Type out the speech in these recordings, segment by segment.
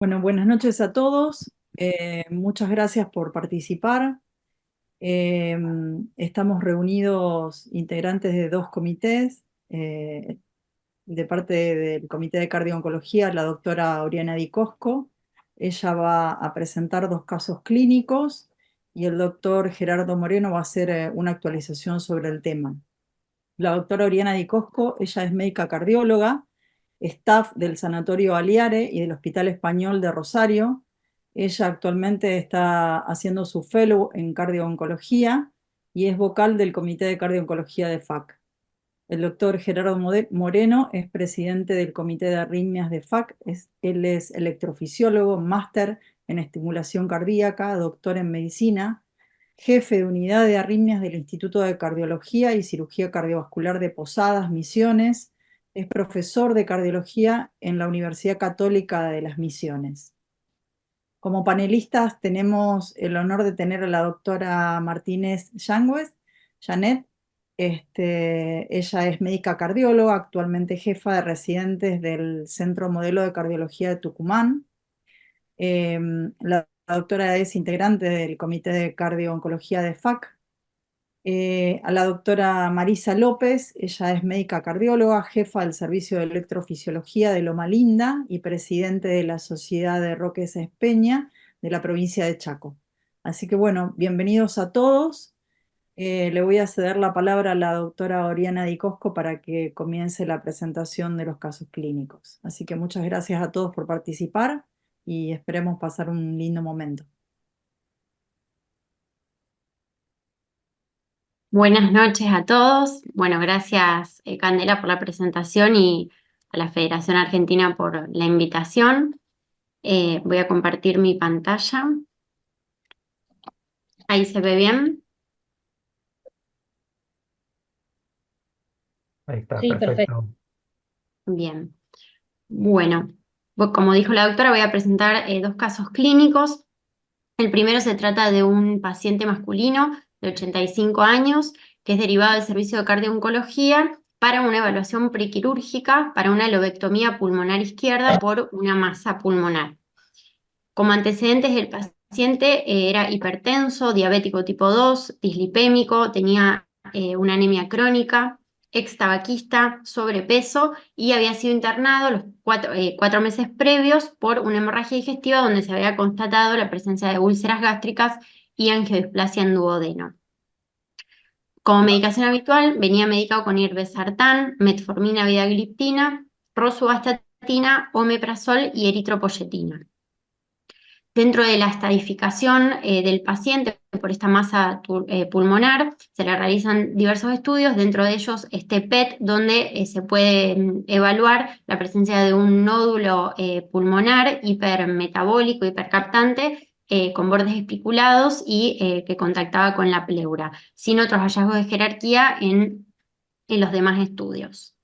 Bueno, buenas noches a todos. Muchas gracias por participar. Eh, Estamos reunidos integrantes de dos comités. De parte del Comité de Cardio-Oncología, la doctora Oriana Di Cosco. Ella va a presentar dos casos clínicos y el doctor Gerardo Moreno va a hacer una actualización sobre el tema. La doctora Oriana Di Cosco, ella es médica cardióloga, staff del Sanatorio Aliare y del Hospital Español de Rosario. Ella actualmente está haciendo su fellow en cardio-oncología y es vocal del Comité de Cardio-Oncología de FAC. El doctor Gerardo Moreno es presidente del Comité de Arritmias de FAC. Él es electrofisiólogo, máster en estimulación cardíaca, doctor en medicina, jefe de unidad de arritmias del Instituto de Cardiología y Cirugía Cardiovascular de Posadas, Misiones. Es profesor de cardiología en la Universidad Católica de las Misiones. Como panelistas tenemos el honor de tener a la doctora Martínez Yáñez, Janet. Ella es médica cardióloga, actualmente jefa de residentes del Centro Modelo de Cardiología de Tucumán. La doctora es integrante del Comité de Cardio-Oncología de FAC. A la doctora Marisa López, ella es médica cardióloga, jefa del Servicio de Electrofisiología de Loma Linda y presidente de la Sociedad de Roque Sáenz Peña de la provincia de Chaco. Así que bueno, bienvenidos a todos. Le voy a ceder la palabra a la doctora Oriana Di Cosco para que comience la presentación de los casos clínicos. Así que muchas gracias a todos por participar y esperemos pasar un lindo momento. Buenas noches a todos. Bueno, gracias Candela por la presentación y a la Federación Argentina por la invitación. Voy a compartir mi pantalla. Ahí se ve bien. Ahí está, Sí, perfecto. perfecto. Bien. Bueno, como dijo la doctora, voy a presentar dos casos clínicos. El primero se trata de un paciente masculino de 85 años que es derivado del servicio de cardio-oncología para una evaluación prequirúrgica para una lobectomía pulmonar izquierda por una masa pulmonar. Como antecedentes, el paciente era hipertenso, diabético tipo 2, dislipémico, tenía una anemia crónica, extabaquista, sobrepeso y había sido internado los 4 meses previos por una hemorragia digestiva donde se había constatado la presencia de úlceras gástricas y angiodisplasia en duodeno. Como medicación habitual, venía medicado con irbesartán, metformina, vidagliptina, rosuvastatina, omeprazol y eritropoyetina. Dentro de la estadificación del paciente por esta masa pulmonar, se le realizan diversos estudios, dentro de ellos este PET, donde se puede evaluar la presencia de un nódulo pulmonar hipermetabólico, hipercaptante, con bordes espiculados y que contactaba con la pleura, sin otros hallazgos de jerarquía en los demás estudios.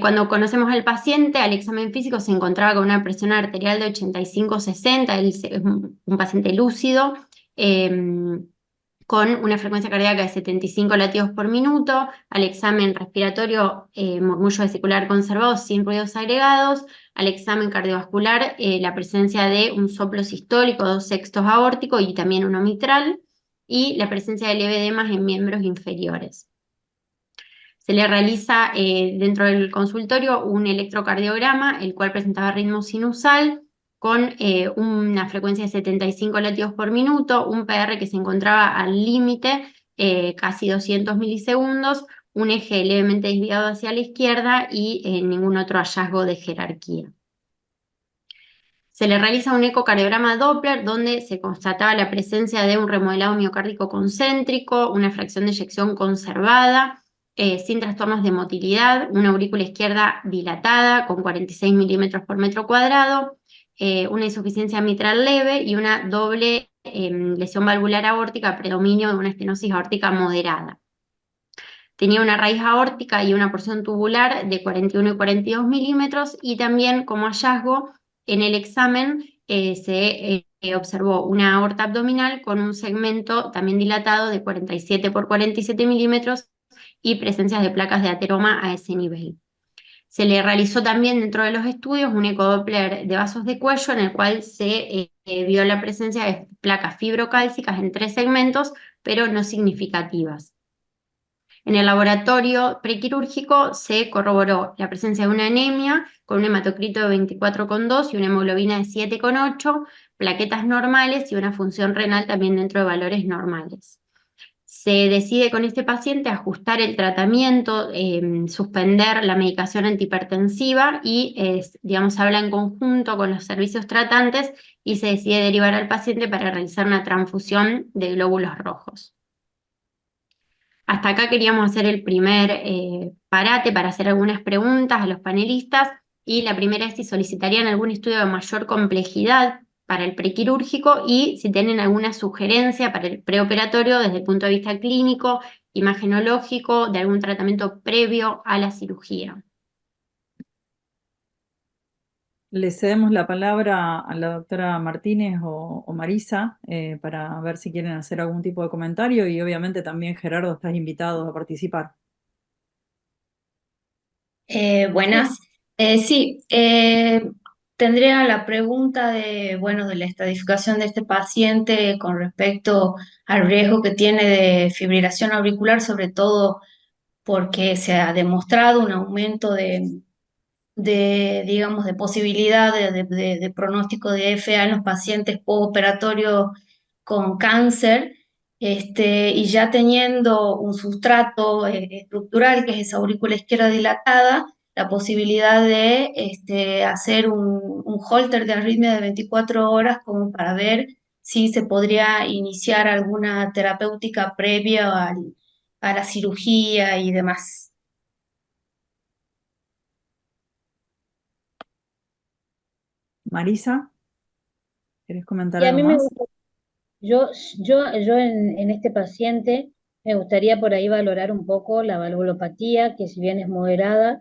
Cuando conocemos al paciente, al examen físico se encontraba con una presión arterial de 85-60, él es un paciente lúcido, con una frecuencia cardíaca de 75 latidos por minuto, al examen respiratorio, murmullo vesicular conservado sin ruidos agregados, al examen cardiovascular, la presencia de un soplo sistólico, 2/6 aórtico y también uno mitral, y la presencia de leve edemas en miembros inferiores. Se le realiza dentro del consultorio un electrocardiograma, el cual presentaba ritmo sinusal con una frecuencia de 75 latidos por minuto, un PR que se encontraba al límite, casi 200 milisegundos, un eje levemente desviado hacia la izquierda y ningún otro hallazgo de jerarquía. Se le realiza un ecocardiograma Doppler donde se constataba la presencia de un remodelado miocárdico concéntrico, una fracción de eyección conservada, sin trastornos de motilidad, una aurícula izquierda dilatada con 46 milímetros por metro cuadrado, una insuficiencia mitral leve y una doble lesión valvular aórtica, predominio de una estenosis aórtica moderada. Tenía una raíz aórtica y una porción tubular de 41 y 42 milímetros y también como hallazgo en el examen se observó una aorta abdominal con un segmento también dilatado de 47 por 47 milímetros y presencias de placas de ateroma a ese nivel. Se le realizó también dentro de los estudios un ecodoppler de vasos de cuello en el cual se vio la presencia de placas fibrocálcicas en 3 segmentos, pero no significativas. En el laboratorio prequirúrgico se corroboró la presencia de una anemia con un hematocrito de 24,2 y una hemoglobina de 7,8, plaquetas normales y una función renal también dentro de valores normales. Se decide con este paciente ajustar el tratamiento, suspender la medicación antihipertensiva y, digamos, habla en conjunto con los servicios tratantes y se decide derivar al paciente para realizar una transfusión de glóbulos rojos. Hasta acá queríamos hacer el primer parate para hacer algunas preguntas a los panelistas y la primera es si solicitarían algún estudio de mayor complejidad para el prequirúrgico y si tienen alguna sugerencia para el preoperatorio desde el punto de vista clínico, imagenológico, de algún tratamiento previo a la cirugía. Le cedemos la palabra a la doctora Martínez o Marisa para ver si quieren hacer algún tipo de comentario y obviamente también Gerardo estás invitado a participar. Buenas. Sí, tendría la pregunta de, bueno, de la estratificación de este paciente con respecto al riesgo que tiene de fibrilación auricular, sobre todo porque se ha demostrado un aumento digamos, de posibilidad de pronóstico de FA en los pacientes postoperatorios con cáncer, y ya teniendo un sustrato estructural, que es esa aurícula izquierda dilatada, la posibilidad de hacer un holter de arritmia de 24 horas como para ver si se podría iniciar alguna terapéutica previa a la cirugía y demás. Marisa, ¿querés comentar Y a algo mí me más? gusta, yo en este paciente me gustaría por ahí valorar un poco la valvulopatía, que si bien es moderada,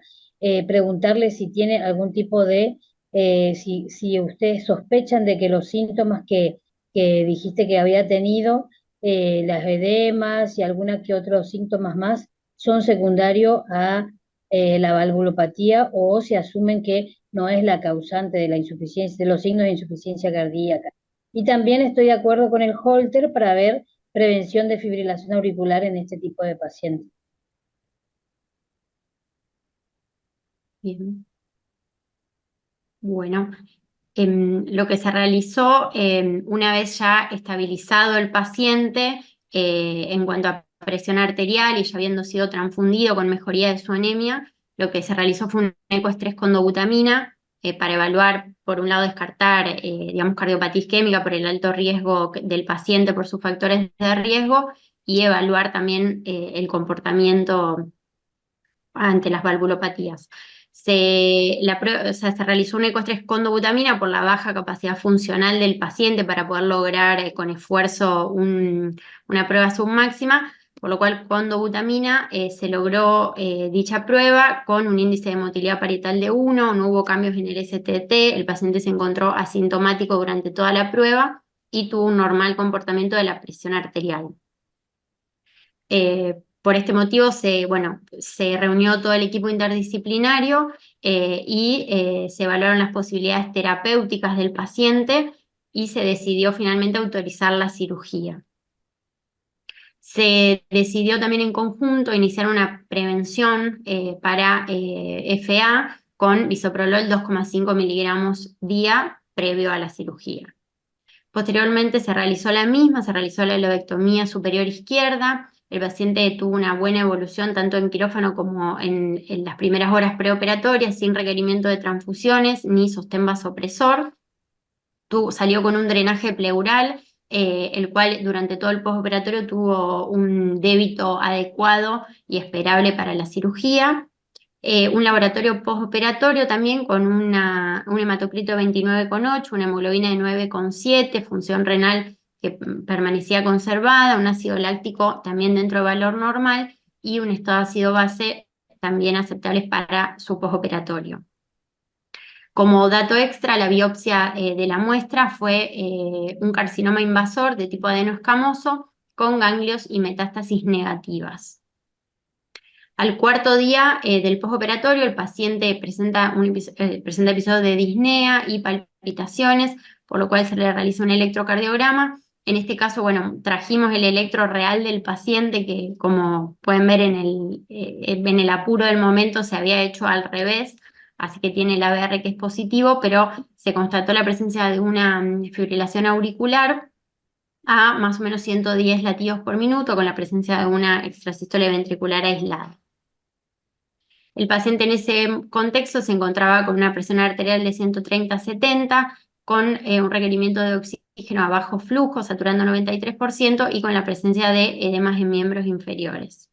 preguntarle si tiene algún tipo de, si ustedes sospechan de que los síntomas que dijiste que había tenido, las edemas y alguna que otros síntomas más, son secundarios a la valvulopatía o se asumen que no es la causante de la insuficiencia, de los signos de insuficiencia cardíaca. Y también estoy de acuerdo con el Holter para ver prevención de fibrilación auricular en este tipo de pacientes. Bien. Bueno, lo que se realizó una vez ya estabilizado el paciente en cuanto a presión arterial y ya habiendo sido transfundido con mejoría de su anemia, lo que se realizó fue un ecoestrés con dobutamina para evaluar, por un lado, descartar, digamos, cardiopatía isquémica por el alto riesgo del paciente por sus factores de riesgo y evaluar también el comportamiento ante las valvulopatías. O sea, se realizó un ecoestrés con dobutamina por la baja capacidad funcional del paciente para poder lograr con esfuerzo una prueba submáxima, por lo cual con dobutamina se logró dicha prueba con un índice de motilidad parietal de 1, no hubo cambios en el STT, el paciente se encontró asintomático durante toda la prueba y tuvo un normal comportamiento de la presión arterial. Por este motivo se reunió todo el equipo interdisciplinario y se evaluaron las posibilidades terapéuticas del paciente y se decidió finalmente autorizar la cirugía. Se decidió también en conjunto iniciar una prevención para FA con bisoprolol 2,5 miligramos día previo a la cirugía. Posteriormente se realizó la misma, se realizó la lobectomía superior izquierda. El paciente tuvo una buena evolución tanto en quirófano como en las primeras horas preoperatorias, sin requerimiento de transfusiones ni sostén vasopresor. Salió con un drenaje pleural, el cual durante todo el postoperatorio tuvo un débito adecuado y esperable para la cirugía. Un laboratorio postoperatorio también con un hematocrito de 29,8, una hemoglobina de 9,7, función renal que permanecía conservada, un ácido láctico también dentro de valor normal y un estado de ácido base también aceptables para su postoperatorio. Como dato extra, la biopsia de la muestra fue un carcinoma invasor de tipo adenoescamoso con ganglios y metástasis negativas. Al cuarto día del postoperatorio, el paciente presenta episodios de disnea y palpitaciones, por lo cual se le realiza un electrocardiograma. En este caso, bueno, trajimos el electro real del paciente que, como pueden ver en el apuro del momento, se había hecho al revés, así que tiene el ABR que es positivo, pero se constató la presencia de una fibrilación auricular a más o menos 110 latidos por minuto con la presencia de una extrasístole ventricular aislada. El paciente en ese contexto se encontraba con una presión arterial de 130/70, con un requerimiento de oxígeno a bajo flujo, saturando 93%, y con la presencia de edemas en miembros inferiores.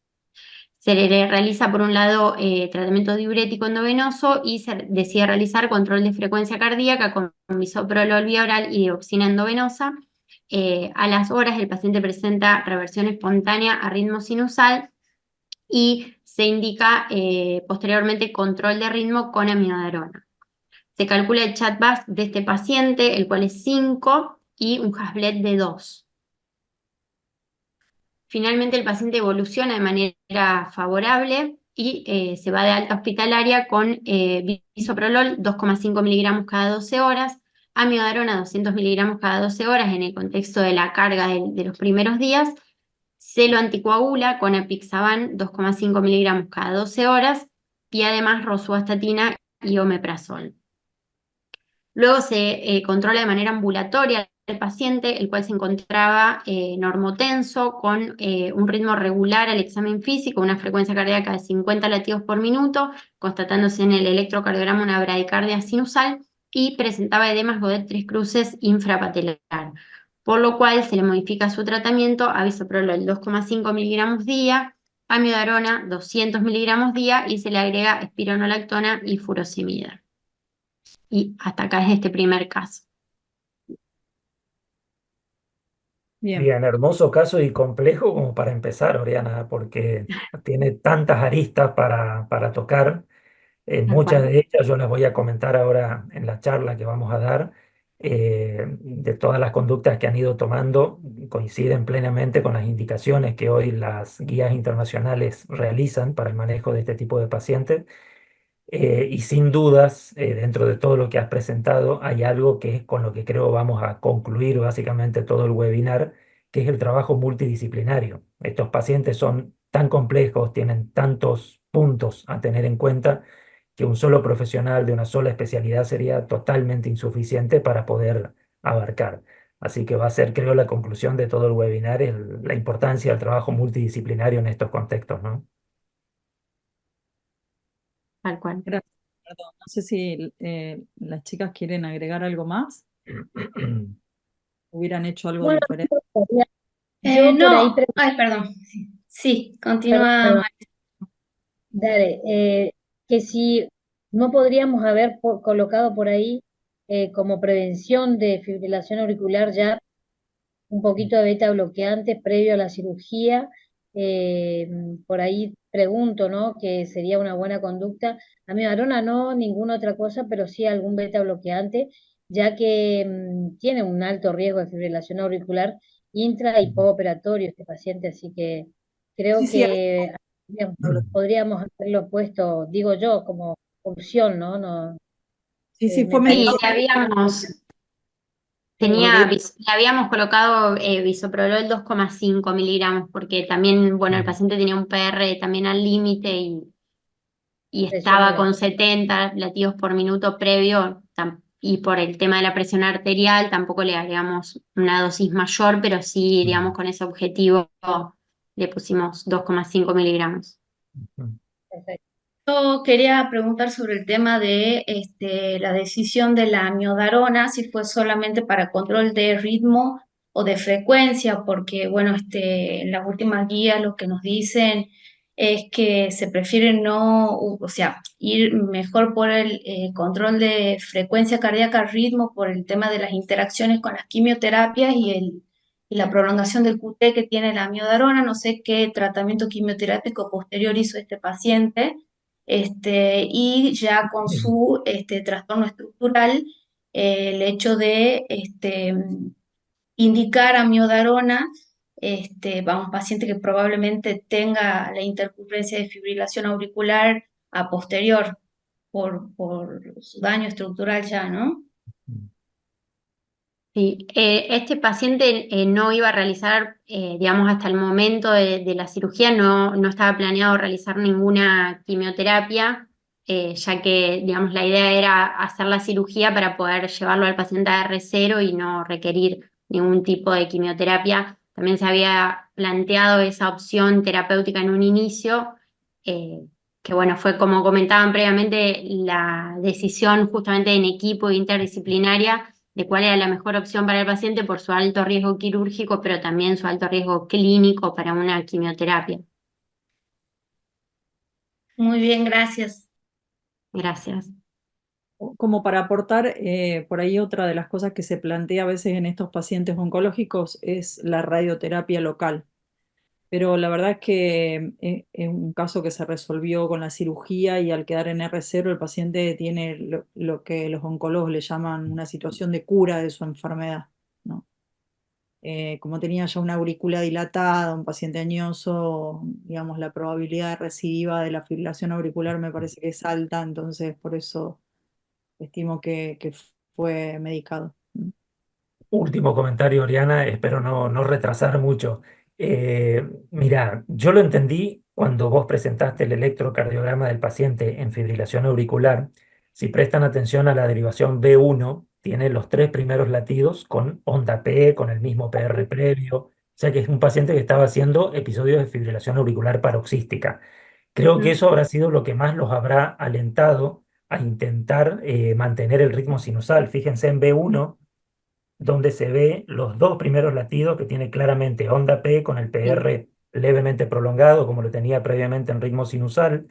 Se le realiza, por un lado, tratamiento diurético endovenoso y se decide realizar control de frecuencia cardíaca con bisoprolol vía oral y dioxina endovenosa. A las horas el paciente presenta reversión espontánea a ritmo sinusal y se indica posteriormente control de ritmo con amiodarona. Se calcula el chat-VAS de este paciente, el cual es 5 y un Hasblet de 2. Finalmente el paciente evoluciona de manera favorable y se va de alta hospitalaria con bisoprolol 2,5 miligramos cada 12 horas, amiodarona 200 miligramos cada 12 horas en el contexto de la carga de los primeros días. Se lo anticoagula con apixaban 2,5 miligramos cada 12 horas y además rosuvastatina y omeprazol. Luego se controla de manera ambulatoria al paciente, el cual se encontraba normotenso con un ritmo regular al examen físico, una frecuencia cardíaca de 50 latidos por minuto, constatándose en el electrocardiograma una bradicardia sinusal, y presentaba edemas Godet tres cruces infrapatelar, por lo cual se le modifica su tratamiento a bisoprolol 2,5 miligramos día, amiodarona 200 miligramos día, y se le agrega espironolactona y furosemida. Y hasta acá es este primer caso. Bien. Bien, hermoso caso y complejo como para empezar, Oriana, porque tiene tantas aristas para tocar. Muchas de ellas yo las voy a comentar ahora en la charla que vamos a dar. De todas las conductas que han ido tomando, coinciden plenamente con las indicaciones que hoy las guías internacionales realizan para el manejo de este tipo de pacientes. Y sin dudas, dentro de todo lo que has presentado, hay algo que es con lo que creo vamos a concluir básicamente todo el webinar, que es el trabajo multidisciplinario. Estos pacientes son tan complejos, tienen tantos puntos a tener en cuenta, que un solo profesional de una sola especialidad sería totalmente insuficiente para poder abarcar. Así que va a ser, creo, la conclusión de todo el webinar, la importancia del trabajo multidisciplinario en estos contextos, ¿no? Tal cual. Gracias, Ricardo. No sé si las chicas quieren agregar algo más, hubieran hecho algo Bueno, diferente. yo por ahí, No, ay, perdón. Sí, perdón, continúa. perdón. Dale, que si no podríamos haber colocado por ahí como prevención de fibrilación auricular ya un poquito de beta bloqueante previo a la cirugía. eh, por ahí pregunto, ¿no? Que sería una buena conducta. A mi varona no, ninguna otra cosa, pero sí algún beta bloqueante, ya que tiene un alto riesgo de fibrilación auricular intra y postoperatorio este paciente, así que Sí, creo sí, que podríamos haberlo puesto, digo yo, como opción, ¿no? No, sí, sí, fue me Sí, mencionado. parece. Porque le habíamos colocado bisoprolol 2,5 miligramos, porque también, bueno, el paciente tenía un PR también al límite y Presión estaba alta. con 70 latidos por minuto previo, y por el tema de la presión arterial tampoco le agregamos una dosis mayor, pero sí, digamos, con ese objetivo le pusimos 2,5 miligramos. Perfecto. Yo quería preguntar sobre el tema de la decisión de la amiodarona, si fue solamente para control de ritmo o de frecuencia, porque bueno, en las últimas guías lo que nos dicen es que se prefiere no, o sea, ir mejor por el control de frecuencia cardíaca, ritmo, por el tema de las interacciones con las quimioterapias y la prolongación del QT que tiene la amiodarona. No sé qué tratamiento quimioterápico posterior hizo este paciente, y ya con su trastorno estructural, el hecho de indicar amiodarona va un paciente que probablemente tenga la intercurrencia de fibrilación auricular a posterior por su daño estructural ya, ¿no? Sí, este paciente no iba a realizar, digamos, hasta el momento de la cirugía, no estaba planeado realizar ninguna quimioterapia, ya que, digamos, la idea era hacer la cirugía para poder llevarlo al paciente a R0 y no requerir ningún tipo de quimioterapia. También se había planteado esa opción terapéutica en un inicio, eh, que bueno, fue como comentaban previamente, la decisión justamente en equipo interdisciplinaria de cuál era la mejor opción para el paciente por su alto riesgo quirúrgico, pero también su alto riesgo clínico para una quimioterapia. Muy bien, gracias. Gracias. Como para aportar, por ahí otra de las cosas que se plantea a veces en estos pacientes oncológicos es la radioterapia local. Pero la verdad es que es un caso que se resolvió con la cirugía y al quedar en R0 el paciente tiene lo que los oncólogos le llaman una situación de cura de su enfermedad, ¿no? Como tenía ya una aurícula dilatada, un paciente añoso, digamos, la probabilidad de recidiva de la fibrilación auricular me parece que es alta, entonces por eso estimo que fue medicado. Último comentario, Oriana, espero no retrasar mucho. Mira, yo lo entendí cuando vos presentaste el electrocardiograma del paciente en fibrilación auricular. Si prestan atención a la derivación B1, tiene los tres primeros latidos con onda P, con el mismo PR previo. O sea que es un paciente que estaba haciendo episodios de fibrilación auricular paroxística. Creo que Mm, eso habrá sido lo que más los habrá alentado a intentar mantener el ritmo sinusal. Fíjense en B1 donde se ve los dos primeros latidos que tiene claramente onda P con el sí, PR levemente prolongado, como lo tenía previamente en ritmo sinusal.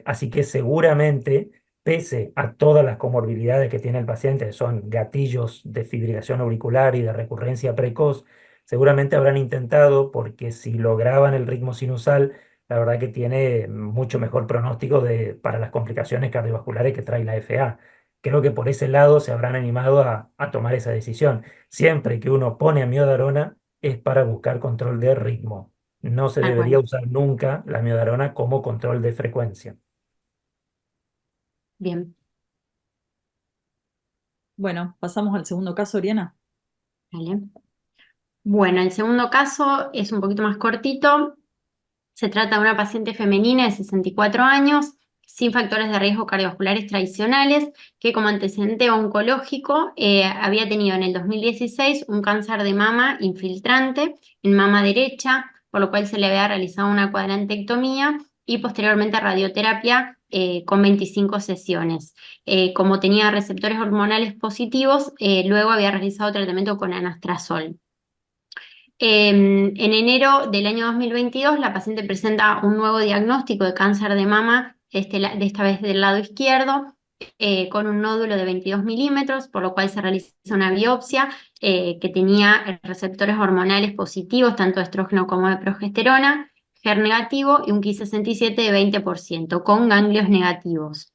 Así que seguramente, pese a todas las comorbilidades que tiene el paciente, que son gatillos de fibrilación auricular y de recurrencia precoz, seguramente habrán intentado, porque si lograban el ritmo sinusal, la verdad que tiene mucho mejor pronóstico para las complicaciones cardiovasculares que trae la FA. Creo que por ese lado se habrán animado a tomar esa decisión. Siempre que uno pone amiodarona es para buscar control de ritmo. No se tal debería cual. usar nunca la miodarona como control de frecuencia. Bien, Bueno, pasamos al segundo caso, Oriana. vale. Bueno, el segundo caso es un poquito más cortito. Se trata de una paciente femenina de 64 años, sin factores de riesgo cardiovasculares tradicionales, que como antecedente oncológico había tenido en el 2016 un cáncer de mama infiltrante en mama derecha, por lo cual se le había realizado una cuadrantectomía y posteriormente radioterapia con 25 sesiones. Como tenía receptores hormonales positivos, luego había realizado tratamiento con anastrozol. En enero del año 2022, la paciente presenta un nuevo diagnóstico de cáncer de mama, de esta vez del lado izquierdo, con un nódulo de 22 milímetros, por lo cual se realiza una biopsia que tenía receptores hormonales positivos, tanto de estrógeno como de progesterona, HER negativo y un Ki67 de 20%, con ganglios negativos.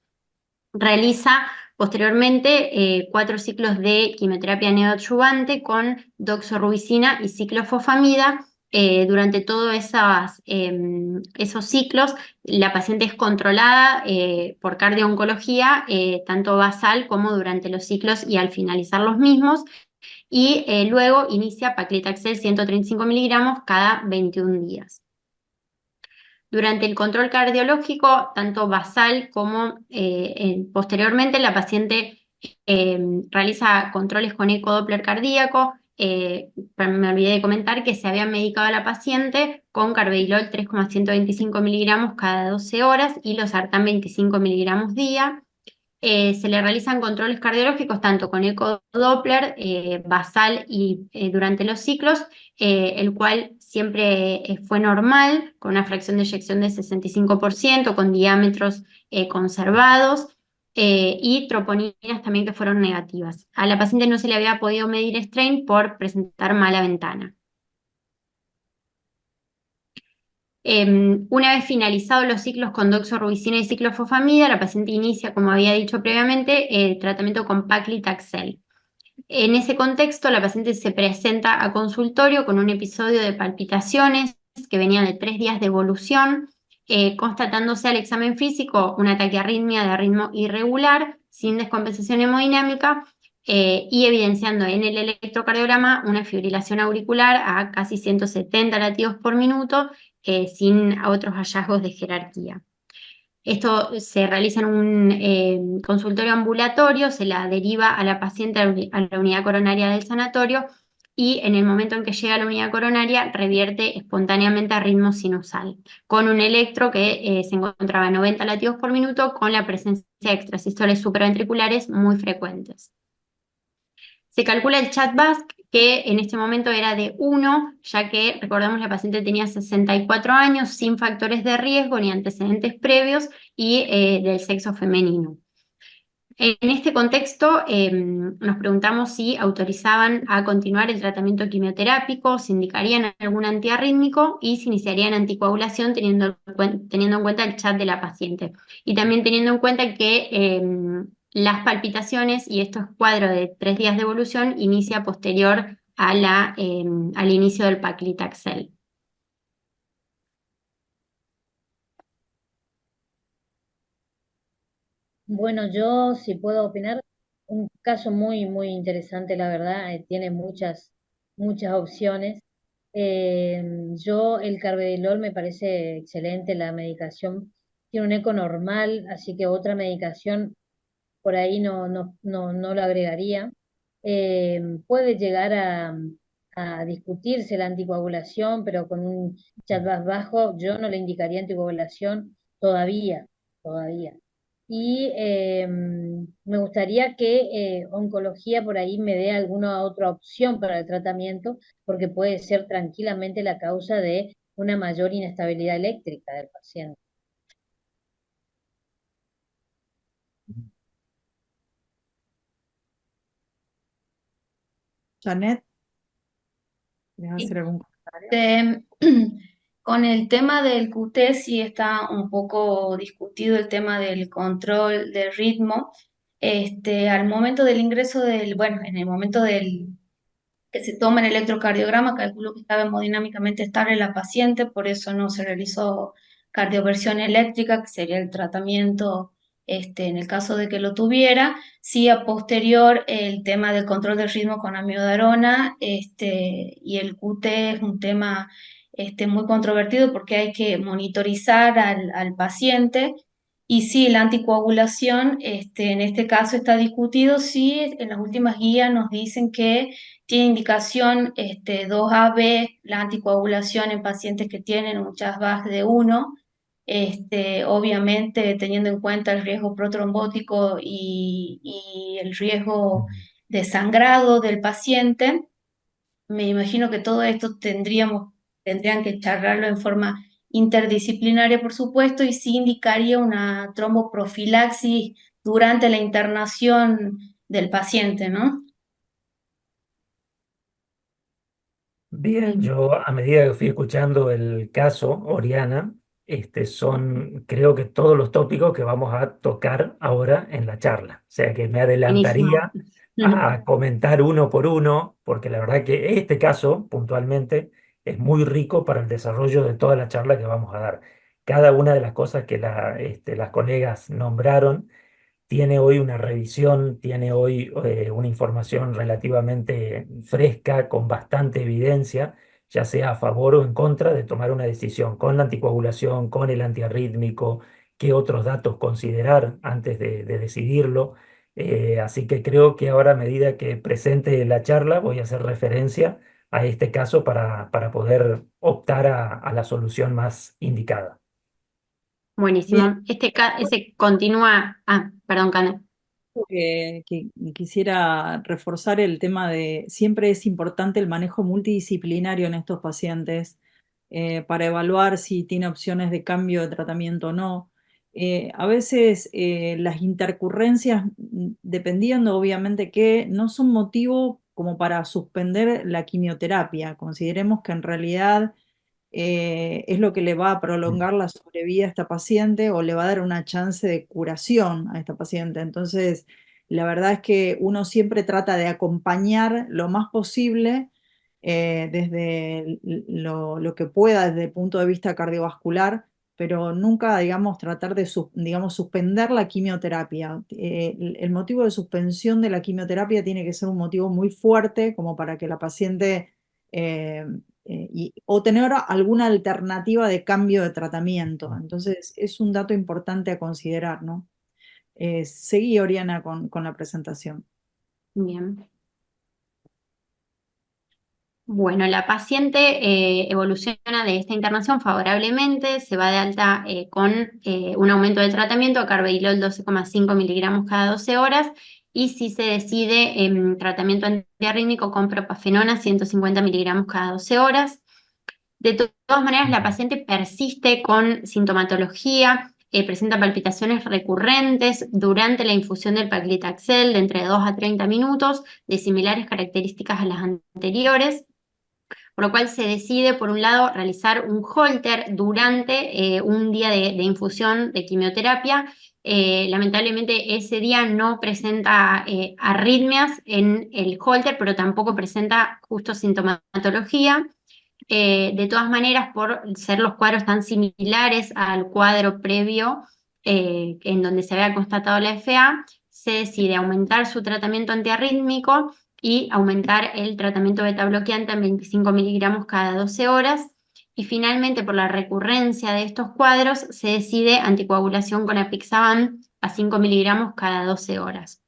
Realiza posteriormente 4 ciclos de quimioterapia neoadyuvante con doxorubicina y ciclofosfamida. Durante todos esos ciclos, la paciente es controlada por cardiooncología, tanto basal como durante los ciclos y al finalizar los mismos. Y luego inicia paclitaxel 135 miligramos cada 21 días. Durante el control cardiológico, tanto basal como posteriormente, la paciente realiza controles con ecodoppler cardíaco. Me olvidé de comentar que se había medicado a la paciente con carvedilol 3,125 miligramos cada 12 horas y losartán 25 miligramos día. Se le realizan controles cardiológicos tanto con ecodoppler basal y durante los ciclos, el cual siempre fue normal, con una fracción de eyección de 65%, con diámetros conservados y troponinas también que fueron negativas. A la paciente no se le había podido medir strain por presentar mala ventana. Una vez finalizados los ciclos con doxorubicina y ciclofosfamida, la paciente inicia, como había dicho previamente, el tratamiento con paclitaxel. En ese contexto, la paciente se presenta a consultorio con un episodio de palpitaciones que venía de 3 días de evolución, constatándose al examen físico una taquiarritmia de ritmo irregular, sin descompensación hemodinámica, y evidenciando en el electrocardiograma una fibrilación auricular a casi 170 latidos por minuto, sin otros hallazgos de jerarquía. Esto se realiza en un consultorio ambulatorio, se la deriva a la paciente a la unidad coronaria del sanatorio y en el momento en que llega a la unidad coronaria revierte espontáneamente a ritmo sinusal, con un electro que se encontraba a 90 latidos por minuto con la presencia de extrasístoles supraventriculares muy frecuentes. Se calcula el CHA2-VASc, que en este momento era de 1, ya que, recordemos, la paciente tenía 64 años, sin factores de riesgo ni antecedentes previos y del sexo femenino. En este contexto, nos preguntamos si autorizaban a continuar el tratamiento quimioterápico, si indicarían algún antiarrítmico y si iniciarían anticoagulación teniendo en cuenta el chat de la paciente. Y también teniendo en cuenta que las palpitaciones y estos cuadros de 3 días de evolución inicia posterior al inicio del paclitaxel. Bueno, yo si puedo opinar, un caso muy, muy interesante, la verdad, tiene muchas opciones. Yo el carvedilol me parece excelente, la medicación tiene un eco normal, así que otra medicación por ahí no lo agregaría. Puede llegar a discutirse la anticoagulación, pero con un chat más bajo, yo no le indicaría anticoagulación todavía. Y me gustaría que oncología por ahí me dé alguna otra opción para el tratamiento, porque puede ser tranquilamente la causa de una mayor inestabilidad eléctrica del paciente. Janet, ¿quieres Sí. hacer algún comentario? Este, con el tema del QT sí está un poco discutido el tema del control del ritmo. Al momento del ingreso bueno, en el momento que se toma el electrocardiograma, calculo que estaba hemodinámicamente estable la paciente, por eso no se realizó cardioversión eléctrica, que sería el tratamiento en el caso de que lo tuviera. Sí, a posterior, el tema del control del ritmo con amiodarona y el QT es un tema muy controvertido porque hay que monitorizar al paciente. Y sí, la anticoagulación, en este caso está discutido, sí, en las últimas guías nos dicen que tiene indicación 2AB, la anticoagulación en pacientes que tienen un CHA2-VASc de 1, obviamente teniendo en cuenta el riesgo protrombótico y el riesgo de sangrado del paciente. Me imagino que todo esto tendrían que charlarlo en forma interdisciplinaria, por supuesto, y sí indicaría una tromboprofilaxis durante la internación del paciente, ¿no? Bien, yo a medida que fui escuchando el caso, Oriana, creo que todos los tópicos que vamos a tocar ahora en la charla. O sea que me Buenísimo. adelantaría a comentar uno por uno, porque la verdad que este caso puntualmente es muy rico para el desarrollo de toda la charla que vamos a dar. Cada una de las cosas que las colegas nombraron tiene hoy una revisión, tiene hoy una información relativamente fresca, con bastante evidencia, ya sea a favor o en contra de tomar una decisión con la anticoagulación, con el antiarrítmico, qué otros datos considerar antes de decidirlo. Así que creo que ahora, a medida que presente la charla, voy a hacer referencia a este caso para poder optar a la solución más indicada. Bien, Buenísimo. Ese continúa. Ah, perdón, Cande. que quisiera reforzar el tema de siempre es importante el manejo multidisciplinario en estos pacientes para evaluar si tiene opciones de cambio de tratamiento o no. A veces las intercurrencias, dependiendo obviamente que no son motivo como para suspender la quimioterapia. Consideremos que en realidad es lo que le va a prolongar la sobrevida a esta paciente o le va a dar una chance de curación a esta paciente. Entonces, la verdad es que uno siempre trata de acompañar lo más posible desde lo que pueda desde el punto de vista cardiovascular, pero nunca, digamos, tratar de, digamos, suspender la quimioterapia. El motivo de suspensión de la quimioterapia tiene que ser un motivo muy fuerte como para que la paciente eh, o tener alguna alternativa de cambio de tratamiento. Entonces, es un dato importante a considerar, ¿no? Seguí, Oriana, con la presentación. Bien. Bueno, la paciente evoluciona de esta internación favorablemente, se va de alta con un aumento del tratamiento, carvedilol 12,5 miligramos cada 12 horas, y si se decide tratamiento antiarrítmico con propafenona 150 miligramos cada 12 horas. De todas maneras, la paciente persiste con sintomatología, presenta palpitaciones recurrentes durante la infusión del paclitaxel de entre 2 a 30 minutos, de similares características a las anteriores, por lo cual se decide, por un lado, realizar un holter durante un día de infusión de quimioterapia. Lamentablemente ese día no presenta arritmias en el holter, pero tampoco presenta justo sintomatología. De todas maneras, por ser los cuadros tan similares al cuadro previo en donde se había constatado la FA, se decide aumentar su tratamiento antiarrítmico y aumentar el tratamiento beta bloqueante en 25 miligramos cada 12 horas. Y finalmente, por la recurrencia de estos cuadros, se decide anticoagulación con apixaban a 5 miligramos cada 12 horas.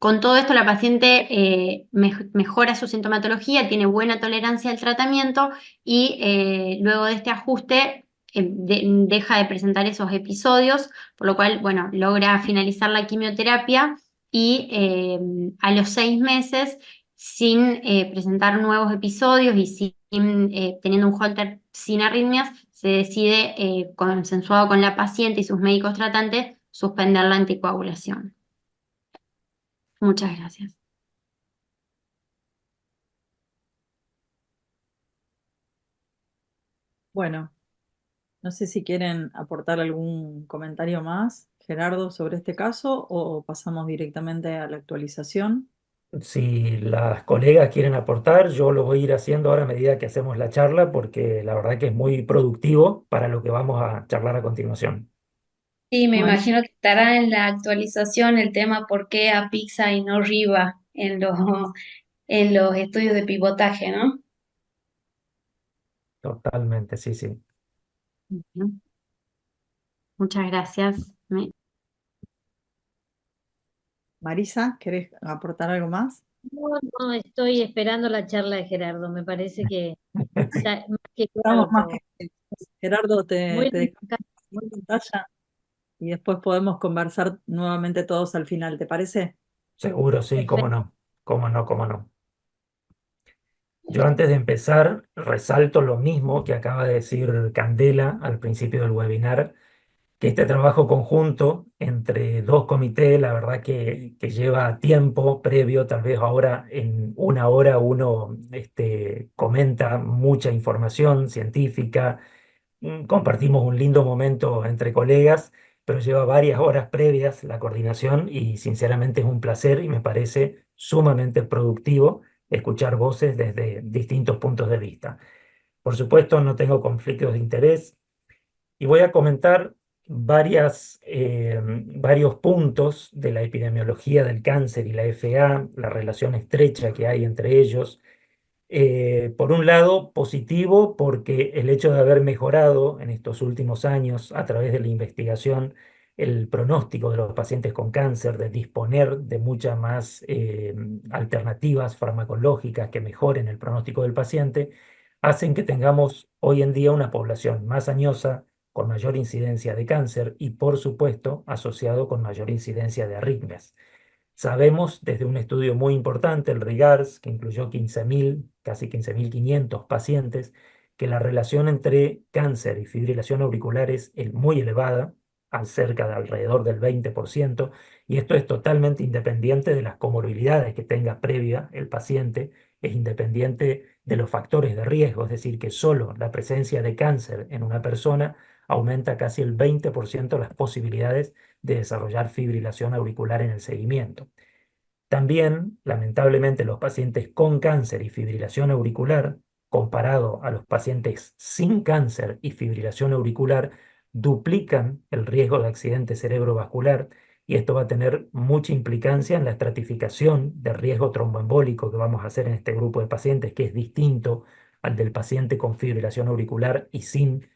Con todo esto, la paciente mejora su sintomatología, tiene buena tolerancia al tratamiento y luego de este ajuste deja de presentar esos episodios, por lo cual, bueno, logra finalizar la quimioterapia y a los 6 meses, sin presentar nuevos episodios y sin, teniendo un holter sin arritmias, se decide, consensuado con la paciente y sus médicos tratantes, suspender la anticoagulación. Muchas gracias. Bueno, no sé si quieren aportar algún comentario más, Gerardo, sobre este caso o pasamos directamente a la actualización. Si las colegas quieren aportar, yo lo voy a ir haciendo ahora a medida que hacemos la charla, porque la verdad que es muy productivo para lo que vamos a charlar a continuación. Sí, me Bueno, imagino que estará en la actualización el tema por qué a Pizza y no Riva en los estudios de pivotaje, ¿no? Totalmente, sí, sí. Ujú. Muchas gracias. Marisa, ¿querés aportar algo más? No, no, estoy esperando la charla de Gerardo. Me parece que está más que Estamos claro más todo. que Gerardo, Muy te dejamos en pantalla y después podemos conversar nuevamente todos al final, ¿te parece? Seguro, sí, cómo perfecto. no, cómo no, cómo no. Yo antes de empezar resalto lo mismo que acaba de decir Candela al principio del webinar, que este trabajo conjunto entre dos comités, la verdad que lleva tiempo previo, tal vez ahora en una hora uno comenta mucha información científica, compartimos un lindo momento entre colegas, pero lleva varias horas previas la coordinación y sinceramente es un placer y me parece sumamente productivo escuchar voces desde distintos puntos de vista. Por supuesto, no tengo conflictos de interés y voy a comentar varios puntos de la epidemiología del cáncer y la FA, la relación estrecha que hay entre ellos. Por un lado, positivo porque el hecho de haber mejorado en estos últimos años a través de la investigación el pronóstico de los pacientes con cáncer, de disponer de muchas más alternativas farmacológicas que mejoren el pronóstico del paciente, hacen que tengamos hoy en día una población más añosa, con mayor incidencia de cáncer y, por supuesto, asociado con mayor incidencia de arritmias. Sabemos desde un estudio muy importante, el RIGARS, que incluyó 15.000, casi 15.500 pacientes, que la relación entre cáncer y fibrilación auricular es muy elevada, al cerca de alrededor del 20%, y esto es totalmente independiente de las comorbilidades que tenga previa el paciente, es independiente de los factores de riesgo, es decir, que solo la presencia de cáncer en una persona aumenta casi el 20% las posibilidades de desarrollar fibrilación auricular en el seguimiento. También, lamentablemente, los pacientes con cáncer y fibrilación auricular, comparado a los pacientes sin cáncer y fibrilación auricular, duplican el riesgo de accidente cerebrovascular, y esto va a tener mucha implicancia en la estratificación del riesgo tromboembólico que vamos a hacer en este grupo de pacientes, que es distinto al del paciente con fibrilación auricular y sin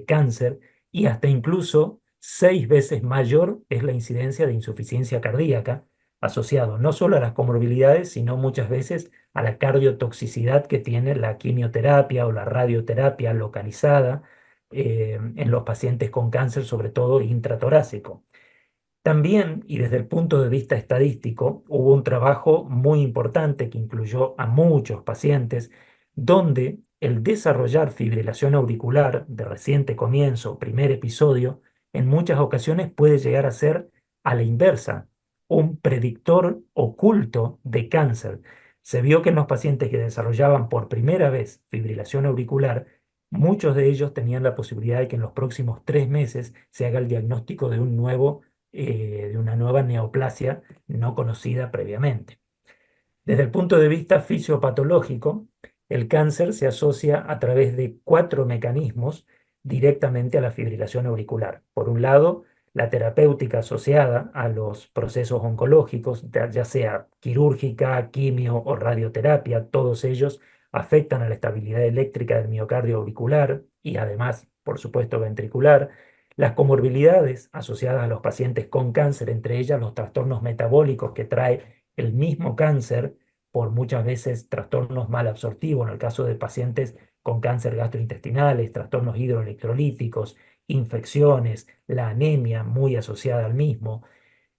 cáncer, y hasta incluso 6 veces mayor es la incidencia de insuficiencia cardíaca, asociado no solo a las comorbilidades, sino muchas veces a la cardiotoxicidad que tiene la quimioterapia o la radioterapia localizada en los pacientes con cáncer, sobre todo intratorácico. También, y desde el punto de vista estadístico, hubo un trabajo muy importante que incluyó a muchos pacientes, donde el desarrollar fibrilación auricular de reciente comienzo, primer episodio, en muchas ocasiones puede llegar a ser, a la inversa, un predictor oculto de cáncer. Se vio que en los pacientes que desarrollaban por primera vez fibrilación auricular, muchos de ellos tenían la posibilidad de que en los próximos 3 meses se haga el diagnóstico de una nueva neoplasia no conocida previamente. Desde el punto de vista fisiopatológico, el cáncer se asocia a través de 4 mecanismos directamente a la fibrilación auricular. Por un lado, la terapéutica asociada a los procesos oncológicos, ya sea quirúrgica, quimio o radioterapia, todos ellos afectan a la estabilidad eléctrica del miocardio auricular y además, por supuesto, ventricular. Las comorbilidades asociadas a los pacientes con cáncer, entre ellas los trastornos metabólicos que trae el mismo cáncer, por muchas veces trastornos malabsortivos, en el caso de pacientes con cáncer gastrointestinales, trastornos hidroelectrolíticos, infecciones, la anemia muy asociada al mismo.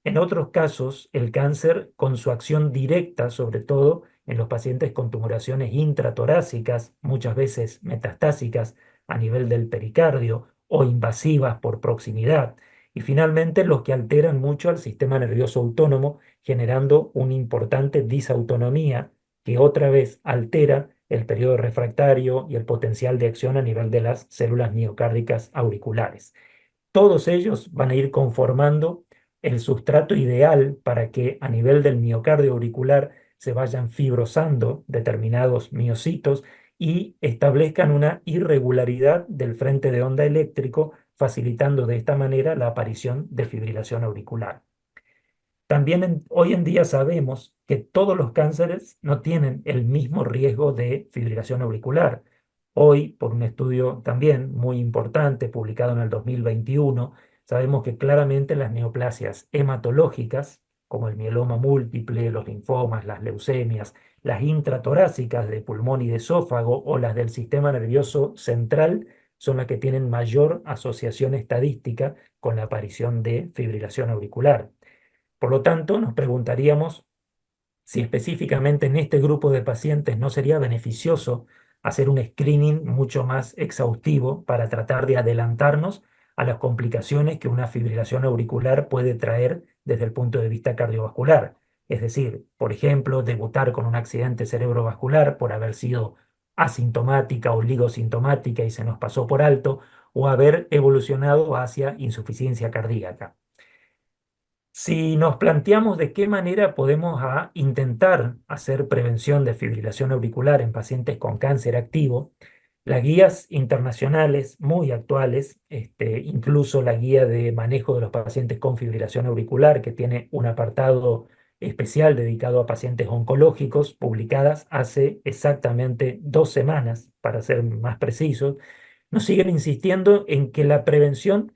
En otros casos, el cáncer, con su acción directa, sobre todo en los pacientes con tumoraciones intratorácicas, muchas veces metastásicas a nivel del pericardio o invasivas por proximidad. Y finalmente, los que alteran mucho al sistema nervioso autónomo, generando una importante disautonomía que otra vez altera el periodo refractario y el potencial de acción a nivel de las células miocárdicas auriculares. Todos ellos van a ir conformando el sustrato ideal para que a nivel del miocardio auricular se vayan fibrosando determinados miocitos y establezcan una irregularidad del frente de onda eléctrico, facilitando de esta manera la aparición de fibrilación auricular. También hoy en día sabemos que todos los cánceres no tienen el mismo riesgo de fibrilación auricular. Hoy, por un estudio también muy importante publicado en el 2021, sabemos que claramente las neoplasias hematológicas, como el mieloma múltiple, los linfomas, las leucemias, las intratorácicas de pulmón y de esófago o las del sistema nervioso central, son las que tienen mayor asociación estadística con la aparición de fibrilación auricular. Por lo tanto, nos preguntaríamos si específicamente en este grupo de pacientes no sería beneficioso hacer un screening mucho más exhaustivo para tratar de adelantarnos a las complicaciones que una fibrilación auricular puede traer desde el punto de vista cardiovascular. Es decir, por ejemplo, debutar con un accidente cerebrovascular por haber sido asintomática o oligosintomática y se nos pasó por alto, o haber evolucionado hacia insuficiencia cardíaca. Si nos planteamos de qué manera podemos intentar hacer prevención de fibrilación auricular en pacientes con cáncer activo, las guías internacionales muy actuales, incluso la guía de manejo de los pacientes con fibrilación auricular, que tiene un apartado especial dedicado a pacientes oncológicos, publicadas hace exactamente 2 semanas, para ser más precisos, nos siguen insistiendo en que la prevención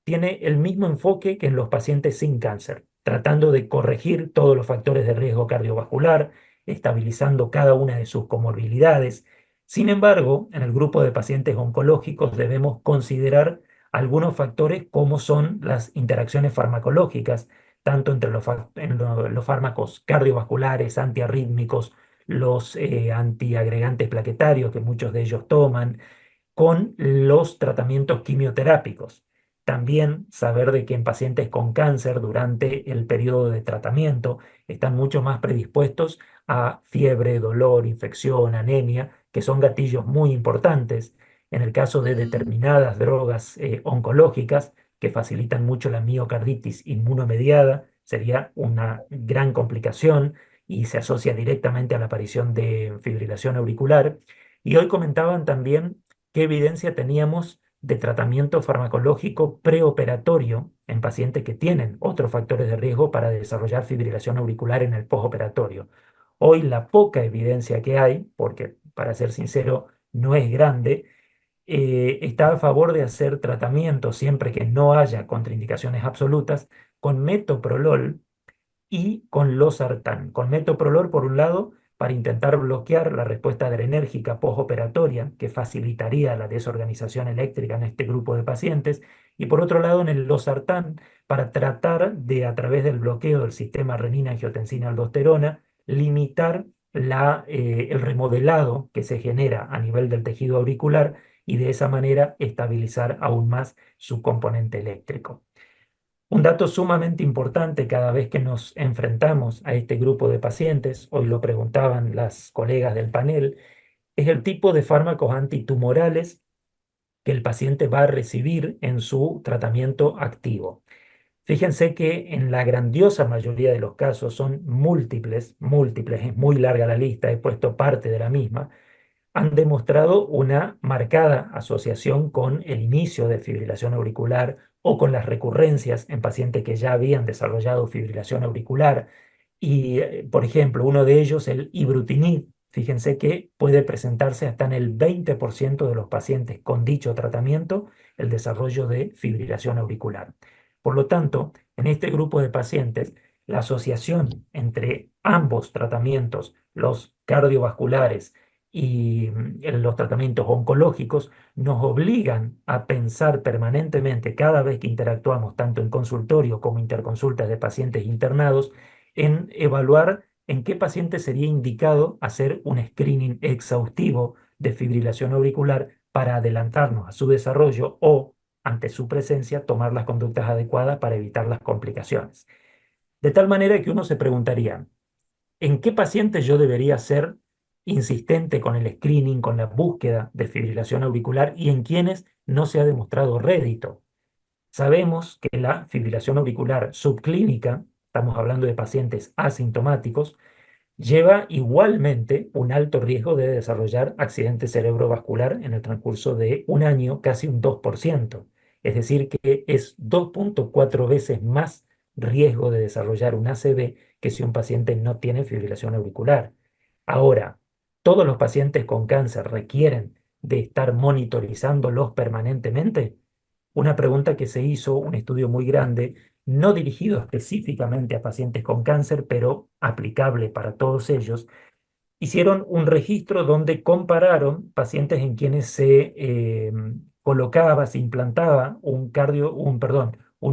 tiene el mismo enfoque que en los pacientes sin cáncer, tratando de corregir todos los factores de riesgo cardiovascular, estabilizando cada una de sus comorbilidades. Sin embargo, en el grupo de pacientes oncológicos debemos considerar algunos factores como son las interacciones farmacológicas, tanto entre los fármacos cardiovasculares, antiarrítmicos, los antiagregantes plaquetarios que muchos de ellos toman, con los tratamientos quimioterápicos. También saber de que en pacientes con cáncer durante el periodo de tratamiento están mucho más predispuestos a fiebre, dolor, infección, anemia, que son gatillos muy importantes. En el caso de determinadas drogas oncológicas, que facilitan mucho la miocarditis inmunomediada, sería una gran complicación y se asocia directamente a la aparición de fibrilación auricular. Y hoy comentaban también qué evidencia teníamos de tratamiento farmacológico preoperatorio en pacientes que tienen otros factores de riesgo para desarrollar fibrilación auricular en el postoperatorio. Hoy la poca evidencia que hay, porque para ser sincero no es grande, está a favor de hacer tratamiento siempre que no haya contraindicaciones absolutas con metoprolol y con losartán. Con metoprolol, por un lado, para intentar bloquear la respuesta adrenérgica postoperatoria, que facilitaría la desorganización eléctrica en este grupo de pacientes, y por otro lado, en el losartán, para tratar de, a través del bloqueo del sistema renina-angiotensina-aldosterona, limitar el remodelado que se genera a nivel del tejido auricular y de esa manera estabilizar aún más su componente eléctrico. Un dato sumamente importante cada vez que nos enfrentamos a este grupo de pacientes, hoy lo preguntaban las colegas del panel, es el tipo de fármacos antitumorales que el paciente va a recibir en su tratamiento activo. Fíjense que en la grandiosa mayoría de los casos son múltiples, es muy larga la lista, he puesto parte de la misma, han demostrado una marcada asociación con el inicio de fibrilación auricular o con las recurrencias en pacientes que ya habían desarrollado fibrilación auricular. Y, por ejemplo, uno de ellos, el ibrutinib, fíjense que puede presentarse hasta en el 20% de los pacientes con dicho tratamiento el desarrollo de fibrilación auricular. Por lo tanto, en este grupo de pacientes, la asociación entre ambos tratamientos, los cardiovasculares y los tratamientos oncológicos, nos obligan a pensar permanentemente, cada vez que interactuamos, tanto en consultorio como interconsultas de pacientes internados, en evaluar en qué paciente sería indicado hacer un screening exhaustivo de fibrilación auricular para adelantarnos a su desarrollo o, ante su presencia, tomar las conductas adecuadas para evitar las complicaciones. De tal manera que uno se preguntaría, ¿en qué pacientes yo debería ser insistente con el screening, con la búsqueda de fibrilación auricular y en quienes no se ha demostrado rédito? Sabemos que la fibrilación auricular subclínica, estamos hablando de pacientes asintomáticos, lleva igualmente un alto riesgo de desarrollar accidente cerebrovascular en el transcurso de un año, casi un 2%. Es decir, que es 2.4 veces más riesgo de desarrollar un ACV que si un paciente no tiene fibrilación auricular. Ahora, ¿todos los pacientes con cáncer requieren de estar monitorizándolos permanentemente? Una pregunta que se hizo, un estudio muy grande, no dirigido específicamente a pacientes con cáncer, pero aplicable para todos ellos, hicieron un registro donde compararon pacientes en quienes se colocaba, se implantaba un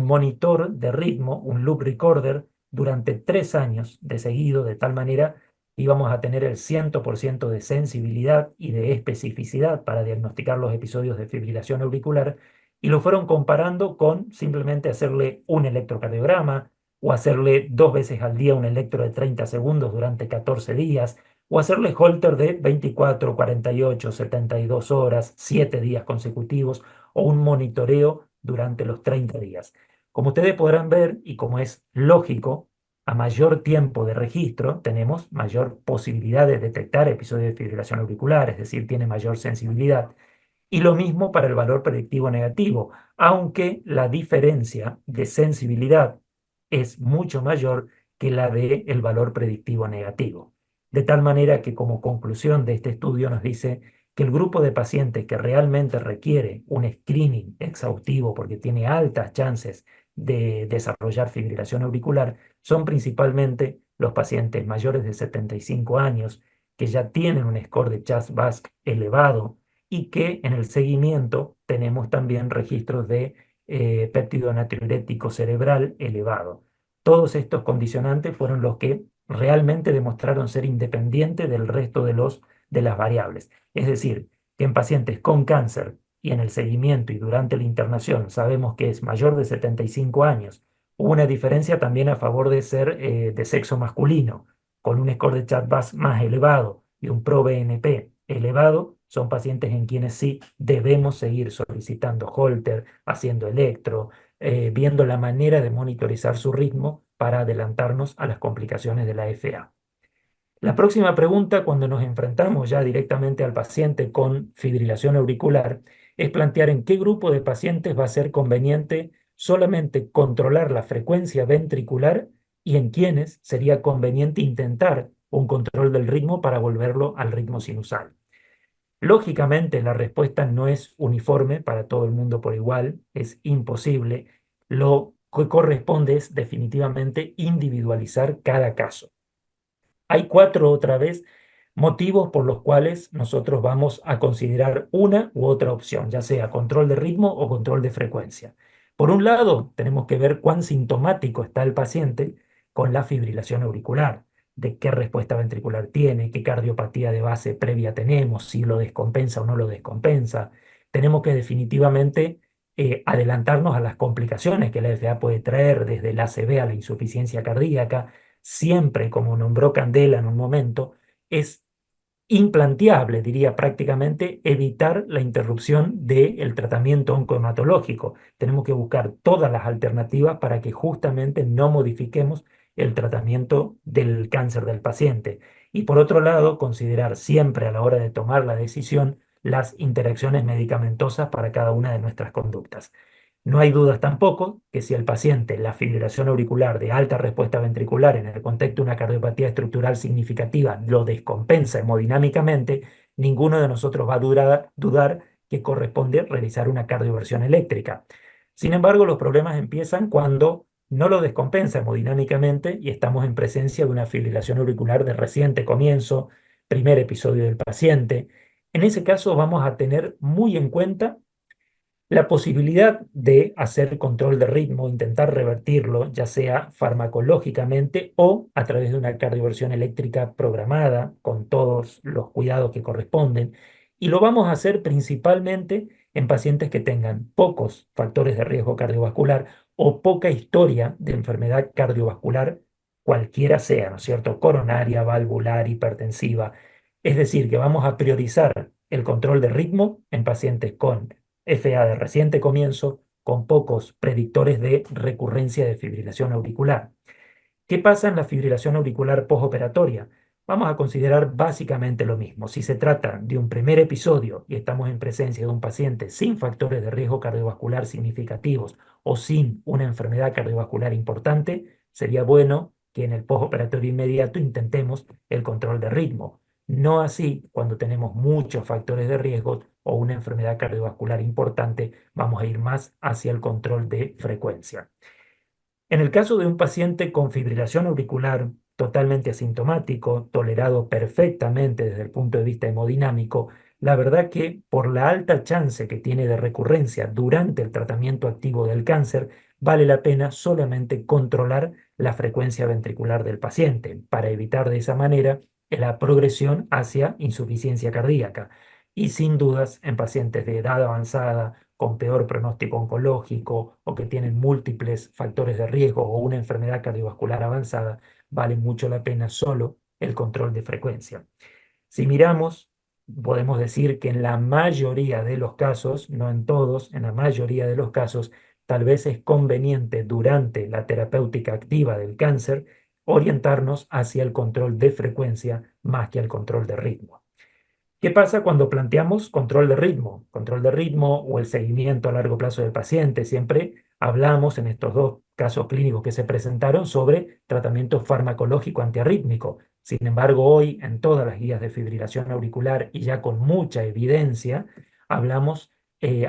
monitor de ritmo, un loop recorder, durante 3 años de seguido, de tal manera que íbamos a tener el 100% de sensibilidad y de especificidad para diagnosticar los episodios de fibrilación auricular, y lo fueron comparando con simplemente hacerle un electrocardiograma o hacerle 2 veces al día un electro de 30 segundos durante 14 días, o hacerle Holter de 24, 48, 72 horas, 7 días consecutivos, o un monitoreo durante los 30 días. Como ustedes podrán ver, y como es lógico, a mayor tiempo de registro tenemos mayor posibilidad de detectar episodios de fibrilación auricular, es decir, tiene mayor sensibilidad. Y lo mismo para el valor predictivo negativo, aunque la diferencia de sensibilidad es mucho mayor que la del valor predictivo negativo. De tal manera que como conclusión de este estudio nos dice que el grupo de pacientes que realmente requiere un screening exhaustivo porque tiene altas chances de desarrollar fibrilación auricular son principalmente los pacientes mayores de 75 años que ya tienen un score de CHA2-VASc elevado y que en el seguimiento tenemos también registros de péptido natriurético cerebral elevado. Todos estos condicionantes fueron los que realmente demostraron ser independientes del resto de las variables. Es decir, que en pacientes con cáncer y en el seguimiento y durante la internación sabemos que es mayor de 75 años, hubo una diferencia también a favor de ser de sexo masculino, con un score de CHA2-VASc más elevado y un ProBNP elevado, son pacientes en quienes sí debemos seguir solicitando Holter, haciendo electro, viendo la manera de monitorizar su ritmo para adelantarnos a las complicaciones de la FA. La próxima pregunta, cuando nos enfrentamos ya directamente al paciente con fibrilación auricular, es plantear en qué grupo de pacientes va a ser conveniente solamente controlar la frecuencia ventricular y en quiénes sería conveniente intentar un control del ritmo para volverlo al ritmo sinusal. Lógicamente, la respuesta no es uniforme para todo el mundo por igual, es imposible. Lo que corresponde es definitivamente individualizar cada caso. Hay 4 otra vez motivos por los cuales nosotros vamos a considerar una u otra opción, ya sea control de ritmo o control de frecuencia. Por un lado, tenemos que ver cuán sintomático está el paciente con la fibrilación auricular, de qué respuesta ventricular tiene, qué cardiopatía de base previa tenemos, si lo descompensa o no lo descompensa. Tenemos que definitivamente adelantarnos a las complicaciones que la FA puede traer, desde la ACV a la insuficiencia cardíaca. Siempre, como nombró Candela en un momento, es implanteable, diría prácticamente, evitar la interrupción del tratamiento oncohematológico. Tenemos que buscar todas las alternativas para que justamente no modifiquemos el tratamiento del cáncer del paciente. Y por otro lado, considerar siempre a la hora de tomar la decisión las interacciones medicamentosas para cada una de nuestras conductas. No hay dudas tampoco que si el paciente la fibrilación auricular de alta respuesta ventricular en el contexto de una cardiopatía estructural significativa lo descompensa hemodinámicamente, ninguno de nosotros va a dudar que corresponde realizar una cardioversión eléctrica. Sin embargo, los problemas empiezan cuando no lo descompensa hemodinámicamente y estamos en presencia de una fibrilación auricular de reciente comienzo, primer episodio del paciente. En ese caso vamos a tener muy en cuenta la posibilidad de hacer control de ritmo, intentar revertirlo, ya sea farmacológicamente o a través de una cardioversión eléctrica programada, con todos los cuidados que corresponden. Y lo vamos a hacer principalmente en pacientes que tengan pocos factores de riesgo cardiovascular o poca historia de enfermedad cardiovascular, cualquiera sea, ¿no es cierto? Coronaria, valvular, hipertensiva. Es decir, que vamos a priorizar el control de ritmo en pacientes con FA de reciente comienzo, con pocos predictores de recurrencia de fibrilación auricular. ¿Qué pasa en la fibrilación auricular postoperatoria? Vamos a considerar básicamente lo mismo. Si se trata de un primer episodio y estamos en presencia de un paciente sin factores de riesgo cardiovascular significativos o sin una enfermedad cardiovascular importante, sería bueno que en el postoperatorio inmediato intentemos el control de ritmo. No así cuando tenemos muchos factores de riesgo o una enfermedad cardiovascular importante, vamos a ir más hacia el control de frecuencia. En el caso de un paciente con fibrilación auricular totalmente asintomático, tolerado perfectamente desde el punto de vista hemodinámico, la verdad que por la alta chance que tiene de recurrencia durante el tratamiento activo del cáncer, vale la pena solamente controlar la frecuencia ventricular del paciente para evitar de esa manera la progresión hacia insuficiencia cardíaca. Y sin dudas, en pacientes de edad avanzada, con peor pronóstico oncológico o que tienen múltiples factores de riesgo o una enfermedad cardiovascular avanzada, vale mucho la pena solo el control de frecuencia. Si miramos, podemos decir que en la mayoría de los casos, no en todos, en la mayoría de los casos, tal vez es conveniente durante la terapéutica activa del cáncer orientarnos hacia el control de frecuencia más que al control de ritmo. ¿Qué pasa cuando planteamos control de ritmo? Control de ritmo o el seguimiento a largo plazo del paciente. Siempre hablamos en estos 2 casos clínicos que se presentaron sobre tratamiento farmacológico antiarrítmico. Sin embargo, hoy en todas las guías de fibrilación auricular y ya con mucha evidencia, hablamos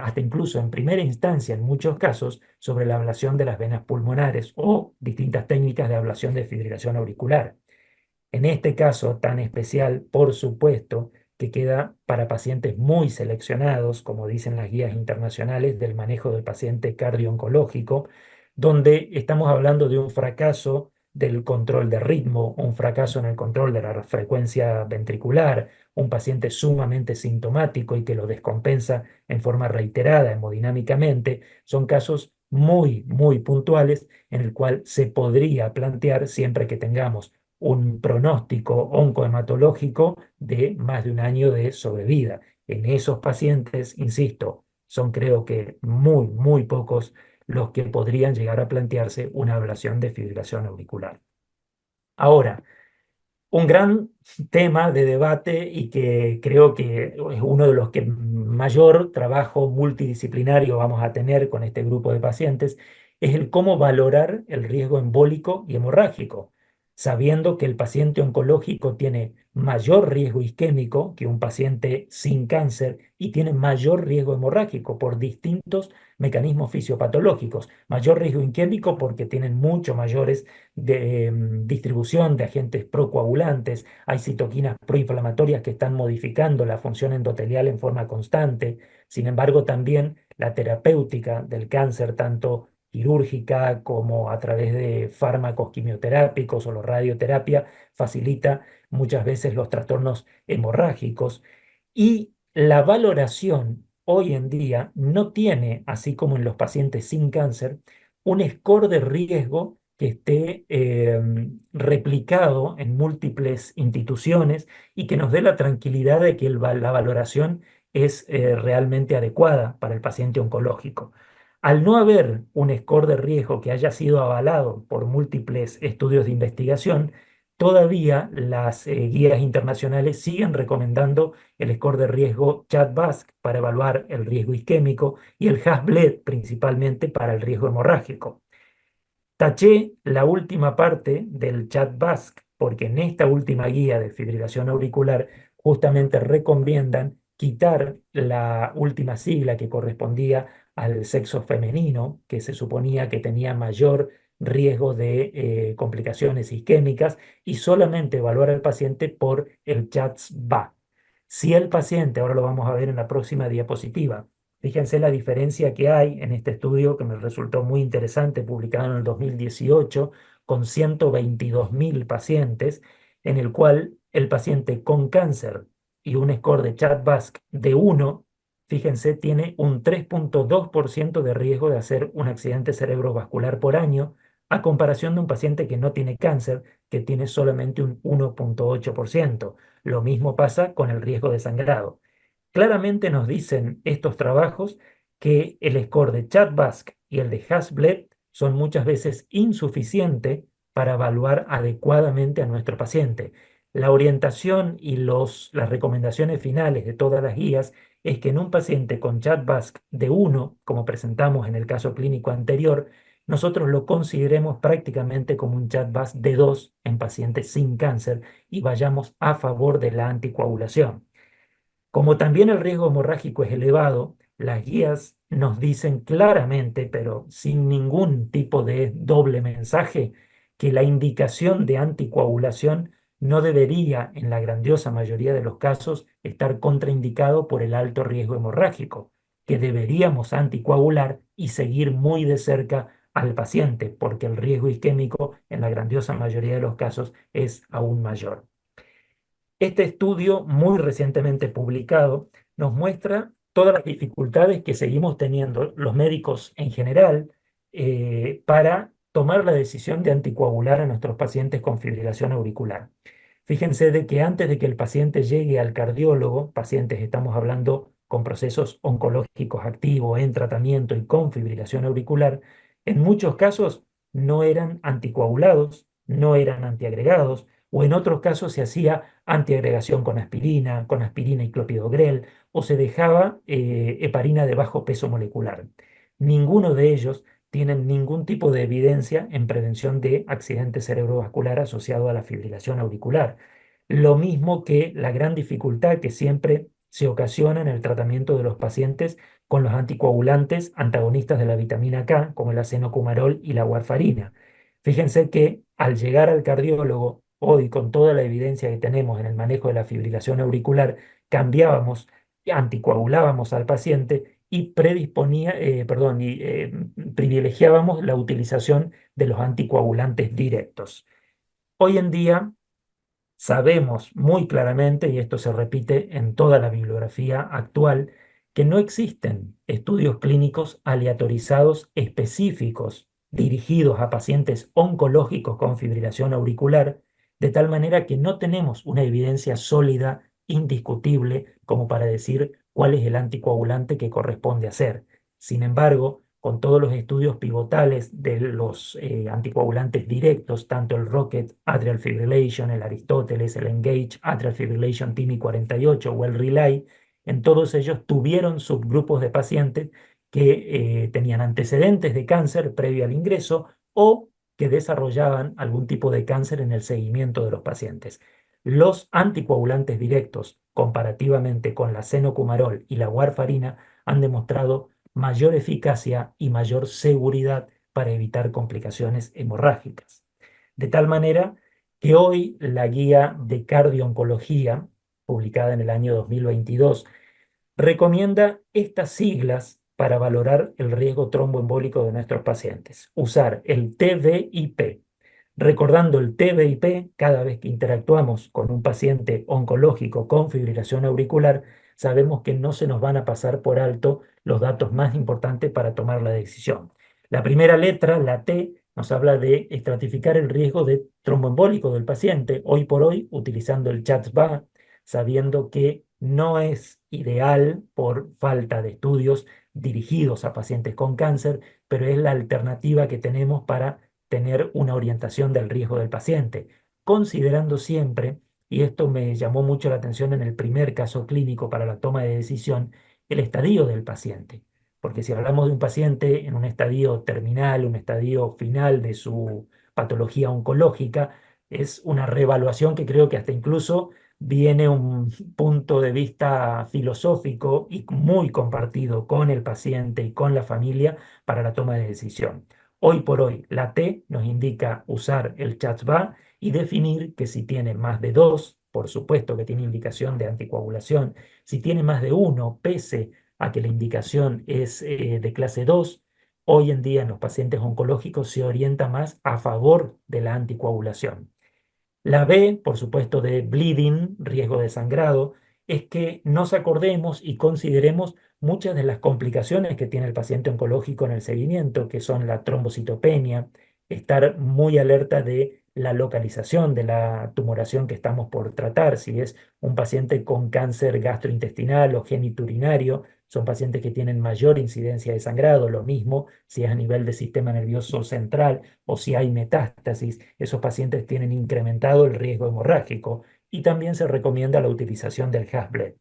hasta incluso en primera instancia, en muchos casos, sobre la ablación de las venas pulmonares o distintas técnicas de ablación de fibrilación auricular. En este caso tan especial, por supuesto, que queda para pacientes muy seleccionados, como dicen las guías internacionales del manejo del paciente cardio-oncológico, donde estamos hablando de un fracaso del control de ritmo, un fracaso en el control de la frecuencia ventricular, un paciente sumamente sintomático y que lo descompensa en forma reiterada hemodinámicamente. Son casos muy, muy puntuales en el cual se podría plantear, siempre que tengamos un pronóstico oncohematológico de más de un año de sobrevida. En esos pacientes, insisto, son creo que muy, muy pocos los que podrían llegar a plantearse una ablación de fibrilación auricular. Ahora, un gran tema de debate y que creo que es uno de los que mayor trabajo multidisciplinario vamos a tener con este grupo de pacientes, es el cómo valorar el riesgo embólico y hemorrágico, sabiendo que el paciente oncológico tiene mayor riesgo isquémico que un paciente sin cáncer y tiene mayor riesgo hemorrágico por distintos mecanismos fisiopatológicos, mayor riesgo isquémico porque tienen mucho mayores distribución de agentes procoagulantes, hay citoquinas proinflamatorias que están modificando la función endotelial en forma constante. Sin embargo, también la terapéutica del cáncer, tanto quirúrgica como a través de fármacos quimioterápicos o la radioterapia, facilita muchas veces los trastornos hemorrágicos. Y la valoración hoy en día no tiene, así como en los pacientes sin cáncer, un score de riesgo que esté replicado en múltiples instituciones y que nos dé la tranquilidad de que la valoración es realmente adecuada para el paciente oncológico. Al no haber un score de riesgo que haya sido avalado por múltiples estudios de investigación, todavía las guías internacionales siguen recomendando el score de riesgo CHA2DS2 para evaluar el riesgo isquémico y el HAS-BLED principalmente para el riesgo hemorrágico. Taché la última parte del chat BASC porque en esta última guía de fibrilación auricular justamente recomiendan quitar la última sigla que correspondía al sexo femenino, que se suponía que tenía mayor riesgo de complicaciones isquémicas, y solamente evaluar al paciente por el CHADS-BA. Si el paciente, ahora lo vamos a ver en la próxima diapositiva, fíjense la diferencia que hay en este estudio que me resultó muy interesante, publicado en el 2018, con 122.000 pacientes, en el cual el paciente con cáncer y un score de CHA2DS2 de 1, fíjense, tiene un 3.2% de riesgo de hacer un accidente cerebrovascular por año, a comparación de un paciente que no tiene cáncer, que tiene solamente un 1.8%. Lo mismo pasa con el riesgo de sangrado. Claramente nos dicen estos trabajos que el score de CHA2DS2 y el de HAS-BLED son muchas veces insuficientes para evaluar adecuadamente a nuestro paciente. La orientación y las recomendaciones finales de todas las guías es que en un paciente con CHA2DS2 de 1, como presentamos en el caso clínico anterior, nosotros lo consideremos prácticamente como un CHA2DS2 de 2 en pacientes sin cáncer y vayamos a favor de la anticoagulación. Como también el riesgo hemorrágico es elevado, las guías nos dicen claramente, pero sin ningún tipo de doble mensaje, que la indicación de anticoagulación no debería, en la grandiosa mayoría de los casos, estar contraindicado por el alto riesgo hemorrágico, que deberíamos anticoagular y seguir muy de cerca al paciente, porque el riesgo isquémico, en la grandiosa mayoría de los casos, es aún mayor. Este estudio, muy recientemente publicado, nos muestra todas las dificultades que seguimos teniendo los médicos en general para tomar la decisión de anticoagular a nuestros pacientes con fibrilación auricular. Fíjense de que antes de que el paciente llegue al cardiólogo, pacientes estamos hablando con procesos oncológicos activos en tratamiento y con fibrilación auricular, en muchos casos no eran anticoagulados, no eran antiagregados, o en otros casos se hacía antiagregación con aspirina y clopidogrel, o se dejaba heparina de bajo peso molecular. Ninguno de ellos tienen ningún tipo de evidencia en prevención de accidente cerebrovascular asociado a la fibrilación auricular. Lo mismo que la gran dificultad que siempre se ocasiona en el tratamiento de los pacientes con los anticoagulantes antagonistas de la vitamina K, como el acenocumarol y la warfarina. Fíjense que al llegar al cardiólogo, hoy con toda la evidencia que tenemos en el manejo de la fibrilación auricular, cambiábamos, anticoagulábamos al paciente y privilegiábamos la utilización de los anticoagulantes directos. Hoy en día sabemos muy claramente, y esto se repite en toda la bibliografía actual, que no existen estudios clínicos aleatorizados específicos dirigidos a pacientes oncológicos con fibrilación auricular, de tal manera que no tenemos una evidencia sólida, indiscutible, como para decir cuál es el anticoagulante que corresponde hacer. Sin embargo, con todos los estudios pivotales de los anticoagulantes directos, tanto el Rocket Atrial Fibrillation, el Aristóteles, el Engage Atrial Fibrillation TIMI 48 o el Relay, en todos ellos tuvieron subgrupos de pacientes que tenían antecedentes de cáncer previo al ingreso o que desarrollaban algún tipo de cáncer en el seguimiento de los pacientes. Los anticoagulantes directos, comparativamente con la senocumarol y la warfarina, han demostrado mayor eficacia y mayor seguridad para evitar complicaciones hemorrágicas. De tal manera que hoy la guía de cardio-oncología, publicada en el año 2022, recomienda estas siglas para valorar el riesgo tromboembólico de nuestros pacientes. Usar el TVIP. Recordando el TVIP, cada vez que interactuamos con un paciente oncológico con fibrilación auricular, sabemos que no se nos van a pasar por alto los datos más importantes para tomar la decisión. La primera letra, la T, nos habla de estratificar el riesgo de tromboembólico del paciente, hoy por hoy utilizando el CHADS-VA, sabiendo que no es ideal por falta de estudios dirigidos a pacientes con cáncer, pero es la alternativa que tenemos para tener una orientación del riesgo del paciente, considerando siempre, y esto me llamó mucho la atención en el primer caso clínico para la toma de decisión, el estadio del paciente. Porque si hablamos de un paciente en un estadio terminal, un estadio final de su patología oncológica, es una reevaluación que creo que hasta incluso viene un punto de vista filosófico y muy compartido con el paciente y con la familia para la toma de decisión. Hoy por hoy, la T nos indica usar el CHADS-VA y definir que si tiene más de 2, por supuesto que tiene indicación de anticoagulación, si tiene más de 1, pese a que la indicación es de clase 2, hoy en día en los pacientes oncológicos se orienta más a favor de la anticoagulación. La B, por supuesto, de bleeding, riesgo de sangrado, es que nos acordemos y consideremos muchas de las complicaciones que tiene el paciente oncológico en el seguimiento, que son la trombocitopenia, estar muy alerta de la localización de la tumoración que estamos por tratar, si es un paciente con cáncer gastrointestinal o geniturinario, son pacientes que tienen mayor incidencia de sangrado, lo mismo si es a nivel del sistema nervioso central o si hay metástasis, esos pacientes tienen incrementado el riesgo hemorrágico y también se recomienda la utilización del Hasbled.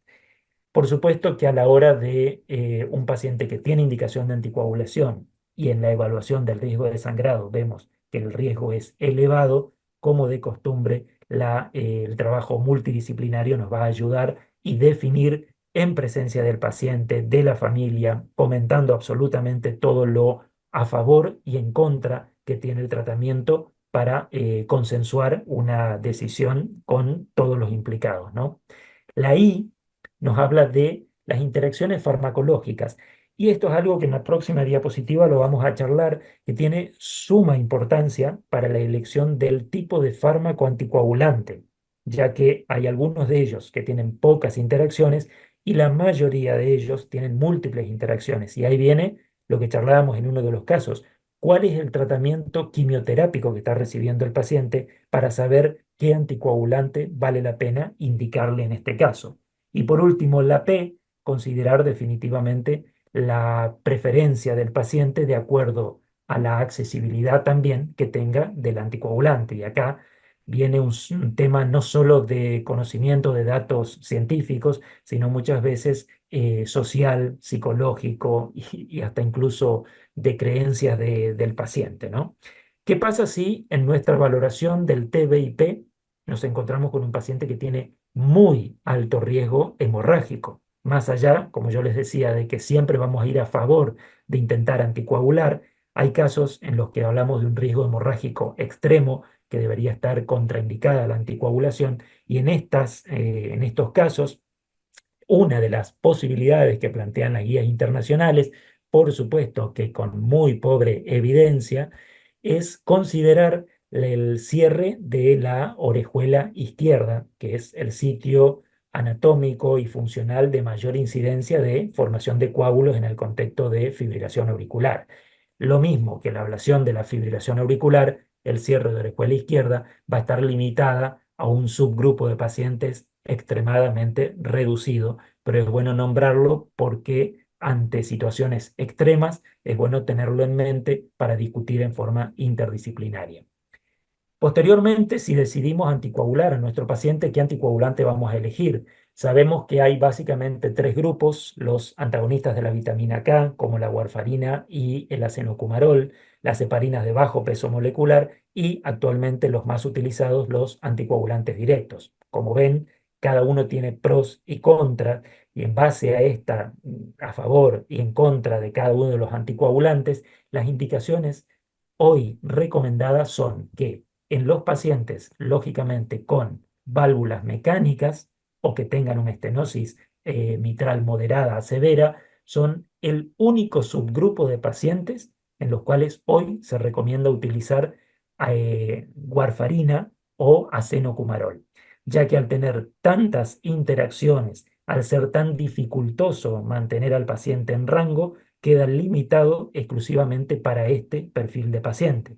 Por supuesto que a la hora de un paciente que tiene indicación de anticoagulación y en la evaluación del riesgo de sangrado vemos que el riesgo es elevado, como de costumbre, el trabajo multidisciplinario nos va a ayudar y definir en presencia del paciente, de la familia, comentando absolutamente todo lo a favor y en contra que tiene el tratamiento para consensuar una decisión con todos los implicados, ¿no? La I nos habla de las interacciones farmacológicas. Y esto es algo que en la próxima diapositiva lo vamos a charlar, que tiene suma importancia para la elección del tipo de fármaco anticoagulante, ya que hay algunos de ellos que tienen pocas interacciones y la mayoría de ellos tienen múltiples interacciones. Y ahí viene lo que charlábamos en uno de los casos. ¿Cuál es el tratamiento quimioterápico que está recibiendo el paciente para saber qué anticoagulante vale la pena indicarle en este caso? Y por último, la P, considerar definitivamente la preferencia del paciente de acuerdo a la accesibilidad también que tenga del anticoagulante. Y acá viene un tema no solo de conocimiento de datos científicos, sino muchas veces social, psicológico y hasta incluso de creencias del paciente, ¿no? ¿Qué pasa si en nuestra valoración del TVIP nos encontramos con un paciente que tiene muy alto riesgo hemorrágico? Más allá, como yo les decía, de que siempre vamos a ir a favor de intentar anticoagular, hay casos en los que hablamos de un riesgo hemorrágico extremo que debería estar contraindicada la anticoagulación y en estos casos una de las posibilidades que plantean las guías internacionales, por supuesto que con muy pobre evidencia, es considerar el cierre de la orejuela izquierda, que es el sitio anatómico y funcional de mayor incidencia de formación de coágulos en el contexto de fibrilación auricular. Lo mismo que la ablación de la fibrilación auricular, el cierre de orejuela izquierda va a estar limitada a un subgrupo de pacientes extremadamente reducido, pero es bueno nombrarlo porque ante situaciones extremas, es bueno tenerlo en mente para discutir en forma interdisciplinaria. Posteriormente, si decidimos anticoagular a nuestro paciente, ¿qué anticoagulante vamos a elegir? Sabemos que hay básicamente tres grupos: los antagonistas de la vitamina K, como la warfarina y el acenocumarol, las heparinas de bajo peso molecular y actualmente los más utilizados, los anticoagulantes directos. Como ven, cada uno tiene pros y contras, y en base a a favor y en contra de cada uno de los anticoagulantes, las indicaciones hoy recomendadas son que en los pacientes, lógicamente, con válvulas mecánicas o que tengan una estenosis mitral moderada a severa, son el único subgrupo de pacientes en los cuales hoy se recomienda utilizar warfarina o acenocumarol, ya que al tener tantas interacciones, al ser tan dificultoso mantener al paciente en rango, queda limitado exclusivamente para este perfil de paciente.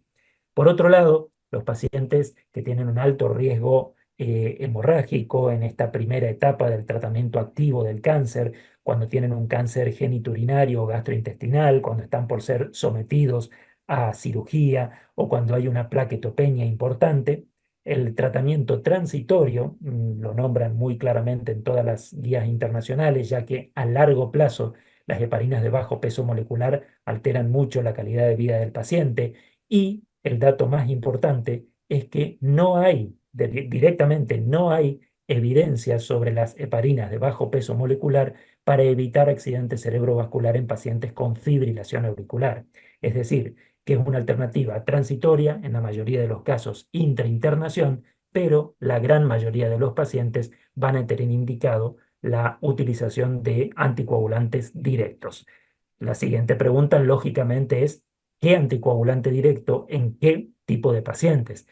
Por otro lado, los pacientes que tienen un alto riesgo hemorrágico en esta primera etapa del tratamiento activo del cáncer, cuando tienen un cáncer genitourinario o gastrointestinal, cuando están por ser sometidos a cirugía o cuando hay una plaquetopenia importante, el tratamiento transitorio, lo nombran muy claramente en todas las guías internacionales, ya que a largo plazo las heparinas de bajo peso molecular alteran mucho la calidad de vida del paciente. Y el dato más importante es que no hay, directamente no hay evidencia sobre las heparinas de bajo peso molecular para evitar accidente cerebrovascular en pacientes con fibrilación auricular. Es decir, que es una alternativa transitoria, en la mayoría de los casos intrainternación, pero la gran mayoría de los pacientes van a tener indicado la utilización de anticoagulantes directos. La siguiente pregunta, lógicamente, es: ¿qué anticoagulante directo en qué tipo de pacientes?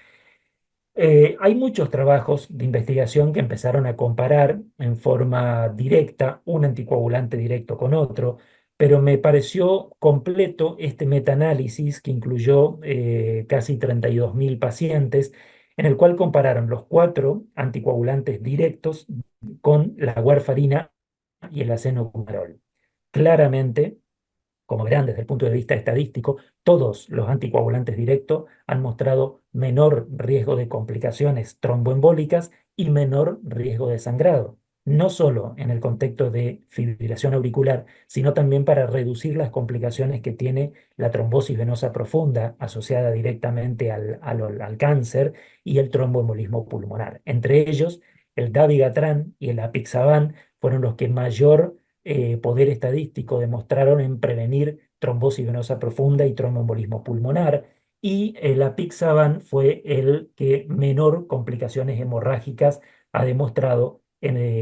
Hay muchos trabajos de investigación que empezaron a comparar en forma directa un anticoagulante directo con otro, pero me pareció completo este metaanálisis que incluyó casi 32.000 pacientes, en el cual compararon los 4 anticoagulantes directos con la warfarina y el acenocumarol. Claramente, como verán desde el punto de vista estadístico, todos los anticoagulantes directos han mostrado menor riesgo de complicaciones tromboembólicas y menor riesgo de sangrado, no solo en el contexto de fibrilación auricular, sino también para reducir las complicaciones que tiene la trombosis venosa profunda asociada directamente al cáncer y el tromboembolismo pulmonar. Entre ellos, el dabigatran y el apixaban fueron los que mayor poder estadístico demostraron en prevenir trombosis venosa profunda y tromboembolismo pulmonar, y el apixaban fue el que menor complicaciones hemorrágicas ha demostrado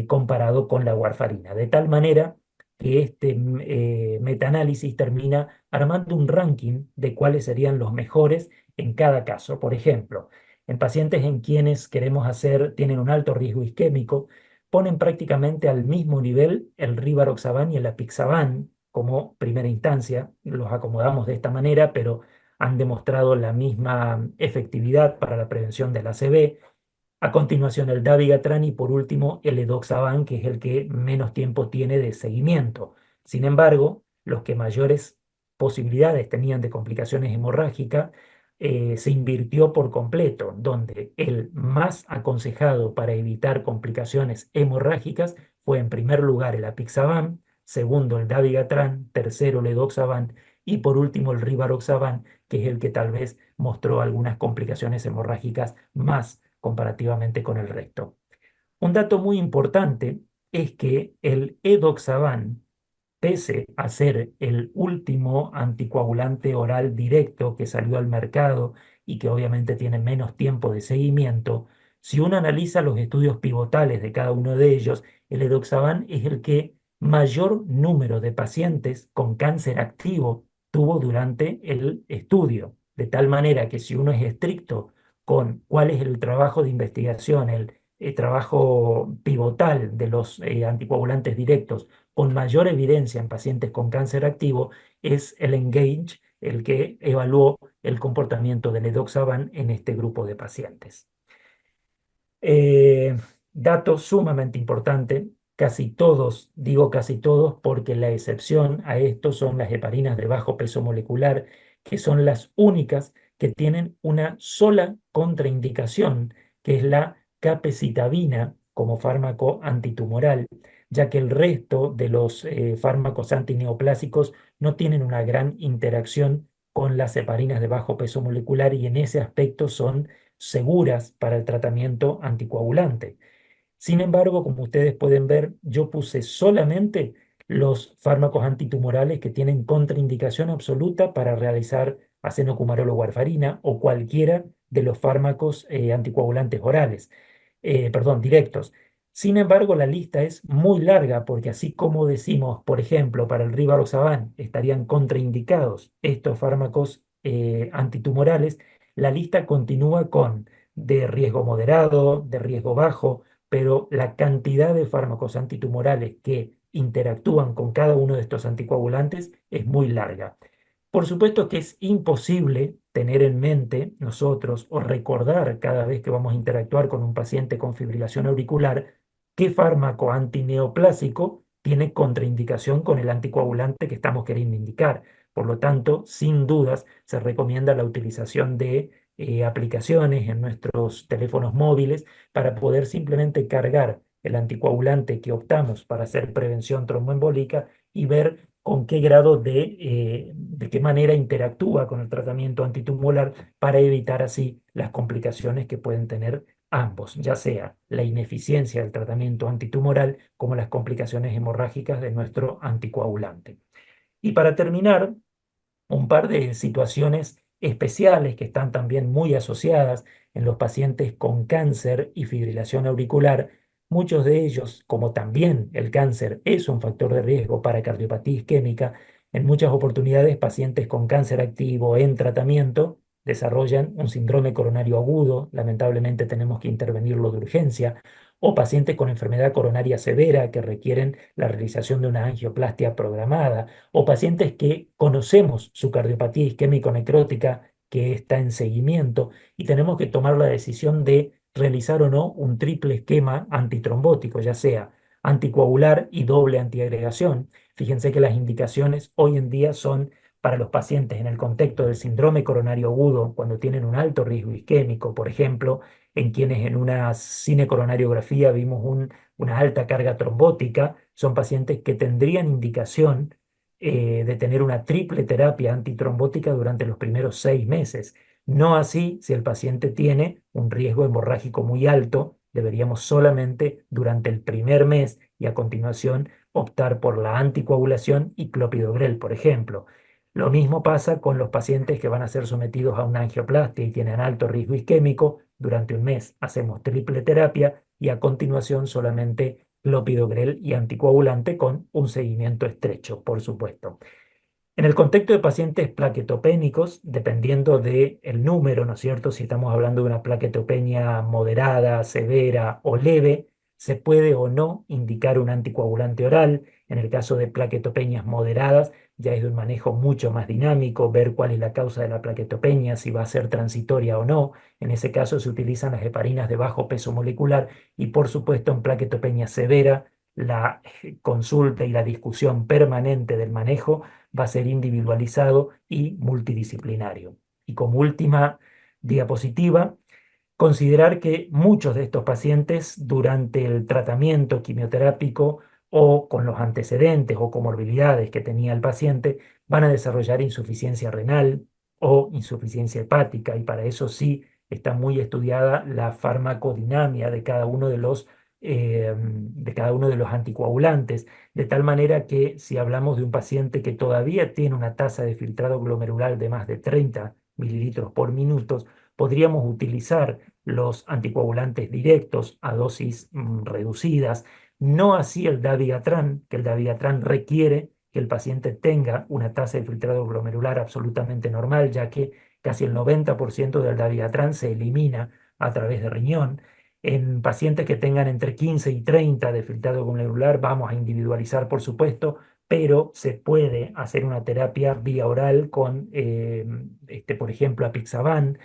comparado con la warfarina. De tal manera que este metaanálisis termina armando un ranking de cuáles serían los mejores en cada caso. Por ejemplo, en pacientes en quienes tienen un alto riesgo isquémico, ponen prácticamente al mismo nivel el rivaroxaban y el apixaban como primera instancia. Los acomodamos de esta manera, pero han demostrado la misma efectividad para la prevención del ACV. A continuación el dabigatran y por último el edoxaban, que es el que menos tiempo tiene de seguimiento. Sin embargo, los que mayores posibilidades tenían de complicaciones hemorrágicas, se invirtió por completo, donde el más aconsejado para evitar complicaciones hemorrágicas fue en primer lugar el apixaban, segundo el dabigatran, tercero el edoxaban y por último el rivaroxaban, que es el que tal vez mostró algunas complicaciones hemorrágicas más comparativamente con el resto. Un dato muy importante es que el edoxaban, pese a ser el último anticoagulante oral directo que salió al mercado y que obviamente tiene menos tiempo de seguimiento, si uno analiza los estudios pivotales de cada uno de ellos, el edoxaban es el que mayor número de pacientes con cáncer activo tuvo durante el estudio. De tal manera que si uno es estricto con cuál es el trabajo de investigación, el trabajo pivotal de los anticoagulantes directos con mayor evidencia en pacientes con cáncer activo, es el ENGAGE el que evaluó el comportamiento del edoxaban en este grupo de pacientes. Dato sumamente importante, casi todos, digo casi todos porque la excepción a esto son las heparinas de bajo peso molecular, que son las únicas que tienen una sola contraindicación, que es la capecitabina como fármaco antitumoral, ya que el resto de los fármacos antineoplásicos no tienen una gran interacción con las heparinas de bajo peso molecular y en ese aspecto son seguras para el tratamiento anticoagulante. Sin embargo, como ustedes pueden ver, yo puse solamente los fármacos antitumorales que tienen contraindicación absoluta para realizar acenocumarol o warfarina o cualquiera de los fármacos anticoagulantes orales, perdón, directos. Sin embargo, la lista es muy larga porque así como decimos, por ejemplo, para el rivaroxaban estarían contraindicados estos fármacos antitumorales, la lista continúa con de riesgo moderado, de riesgo bajo, pero la cantidad de fármacos antitumorales que interactúan con cada uno de estos anticoagulantes es muy larga. Por supuesto que es imposible tener en mente nosotros o recordar cada vez que vamos a interactuar con un paciente con fibrilación auricular qué fármaco antineoplásico tiene contraindicación con el anticoagulante que estamos queriendo indicar. Por lo tanto, sin dudas, se recomienda la utilización de aplicaciones en nuestros teléfonos móviles para poder simplemente cargar el anticoagulante que optamos para hacer prevención tromboembólica y ver con qué grado de qué manera interactúa con el tratamiento antitumoral para evitar así las complicaciones que pueden tener ambos, ya sea la ineficiencia del tratamiento antitumoral como las complicaciones hemorrágicas de nuestro anticoagulante. Y para terminar, un par de situaciones especiales que están también muy asociadas en los pacientes con cáncer y fibrilación auricular. Muchos de ellos, como también el cáncer es un factor de riesgo para cardiopatía isquémica, en muchas oportunidades pacientes con cáncer activo en tratamiento desarrollan un síndrome coronario agudo, lamentablemente tenemos que intervenirlo de urgencia, o pacientes con enfermedad coronaria severa que requieren la realización de una angioplastia programada, o pacientes que conocemos su cardiopatía isquémico-necrótica que está en seguimiento y tenemos que tomar la decisión de realizar o no un triple esquema antitrombótico, ya sea anticoagular y doble antiagregación. Fíjense que las indicaciones hoy en día son para los pacientes en el contexto del síndrome coronario agudo, cuando tienen un alto riesgo isquémico, por ejemplo, en quienes en una cinecoronariografía vimos una alta carga trombótica, son pacientes que tendrían indicación de tener una triple terapia antitrombótica durante los primeros 6 meses. No así si el paciente tiene un riesgo hemorrágico muy alto, deberíamos solamente durante el primer mes y a continuación optar por la anticoagulación y clopidogrel, por ejemplo. Lo mismo pasa con los pacientes que van a ser sometidos a una angioplastia y tienen alto riesgo isquémico. Durante un mes hacemos triple terapia y a continuación solamente clopidogrel y anticoagulante con un seguimiento estrecho, por supuesto. En el contexto de pacientes plaquetopénicos, dependiendo del número, ¿no es cierto? Si estamos hablando de una plaquetopenia moderada, severa o leve, se puede o no indicar un anticoagulante oral. En el caso de plaquetopenias moderadas, ya es de un manejo mucho más dinámico, ver cuál es la causa de la plaquetopenia, si va a ser transitoria o no. En ese caso se utilizan las heparinas de bajo peso molecular y, por supuesto, en plaquetopenia severa, la consulta y la discusión permanente del manejo va a ser individualizado y multidisciplinario. Y como última diapositiva, considerar que muchos de estos pacientes durante el tratamiento quimioterápico o con los antecedentes o comorbilidades que tenía el paciente van a desarrollar insuficiencia renal o insuficiencia hepática y para eso sí está muy estudiada la farmacodinamia de cada uno de los anticoagulantes, de tal manera que si hablamos de un paciente que todavía tiene una tasa de filtrado glomerular de más de 30 mililitros por minuto, podríamos utilizar los anticoagulantes directos a dosis reducidas, no así el dabigatran, que el dabigatran requiere que el paciente tenga una tasa de filtrado glomerular absolutamente normal, ya que casi el 90% del dabigatran se elimina a través de riñón. En pacientes que tengan entre 15 y 30 de filtrado glomerular, vamos a individualizar, por supuesto, pero se puede hacer una terapia vía oral con, por ejemplo, apixaban.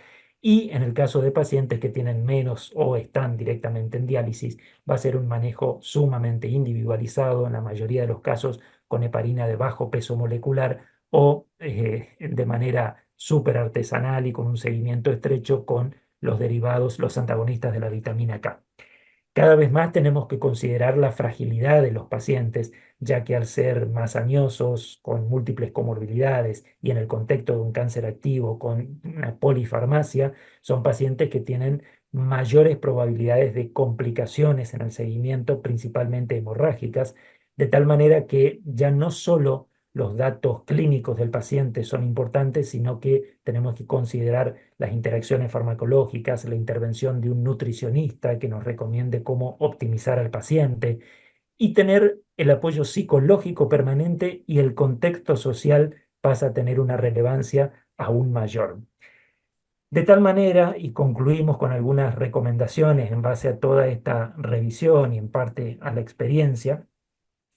Y en el caso de pacientes que tienen menos o están directamente en diálisis, va a ser un manejo sumamente individualizado, en la mayoría de los casos con heparina de bajo peso molecular o de manera súper artesanal y con un seguimiento estrecho con los derivados, los antagonistas de la vitamina K. Cada vez más tenemos que considerar la fragilidad de los pacientes, ya que al ser más añosos, con múltiples comorbilidades y en el contexto de un cáncer activo con una polifarmacia, son pacientes que tienen mayores probabilidades de complicaciones en el seguimiento, principalmente hemorrágicas, de tal manera que ya no solo los datos clínicos del paciente son importantes, sino que tenemos que considerar las interacciones farmacológicas, la intervención de un nutricionista que nos recomiende cómo optimizar al paciente y tener el apoyo psicológico permanente, y el contexto social pasa a tener una relevancia aún mayor. De tal manera, y concluimos con algunas recomendaciones en base a toda esta revisión y en parte a la experiencia,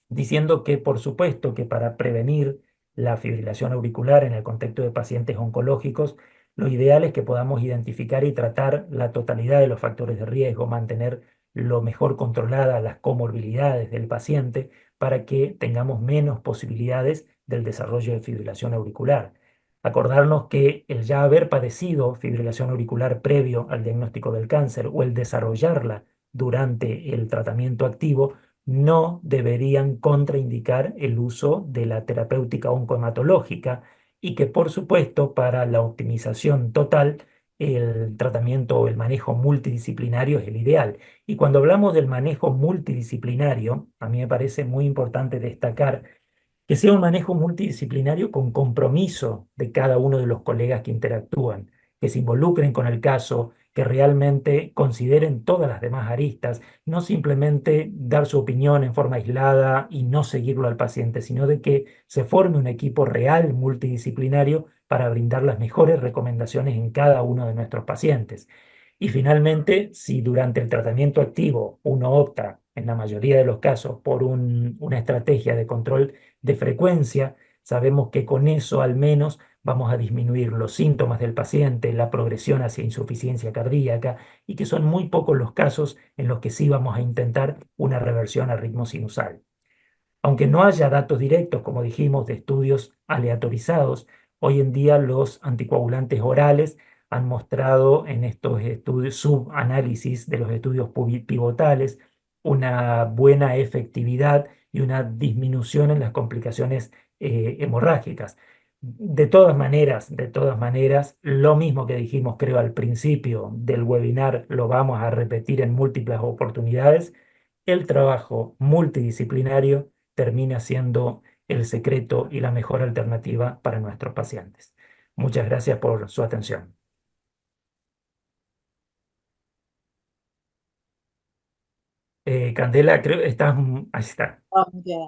diciendo que por supuesto que para prevenir la fibrilación auricular en el contexto de pacientes oncológicos, lo ideal es que podamos identificar y tratar la totalidad de los factores de riesgo, mantener lo mejor controladas las comorbilidades del paciente para que tengamos menos posibilidades del desarrollo de fibrilación auricular. Acordarnos que el ya haber padecido fibrilación auricular previo al diagnóstico del cáncer o el desarrollarla durante el tratamiento activo no deberían contraindicar el uso de la terapéutica oncohematológica, y que por supuesto para la optimización total el tratamiento o el manejo multidisciplinario es el ideal. Y cuando hablamos del manejo multidisciplinario, a mí me parece muy importante destacar que sea un manejo multidisciplinario con compromiso de cada uno de los colegas que interactúan, que se involucren con el caso, que realmente consideren todas las demás aristas, no simplemente dar su opinión en forma aislada y no seguirlo al paciente, sino de que se forme un equipo real multidisciplinario para brindar las mejores recomendaciones en cada uno de nuestros pacientes. Y finalmente, si durante el tratamiento activo uno opta, en la mayoría de los casos, por una estrategia de control de frecuencia, sabemos que con eso al menos vamos a disminuir los síntomas del paciente, la progresión hacia insuficiencia cardíaca, y que son muy pocos los casos en los que sí vamos a intentar una reversión al ritmo sinusal. Aunque no haya datos directos, como dijimos, de estudios aleatorizados, hoy en día los anticoagulantes orales han mostrado en estos estudios, subanálisis de los estudios pivotales, una buena efectividad y una disminución en las complicaciones hemorrágicas. De todas maneras, lo mismo que dijimos, creo, al principio del webinar, lo vamos a repetir en múltiples oportunidades. El trabajo multidisciplinario termina siendo el secreto y la mejor alternativa para nuestros pacientes. Muchas gracias por su atención. Candela, creo que estás... Ahí está. Bien.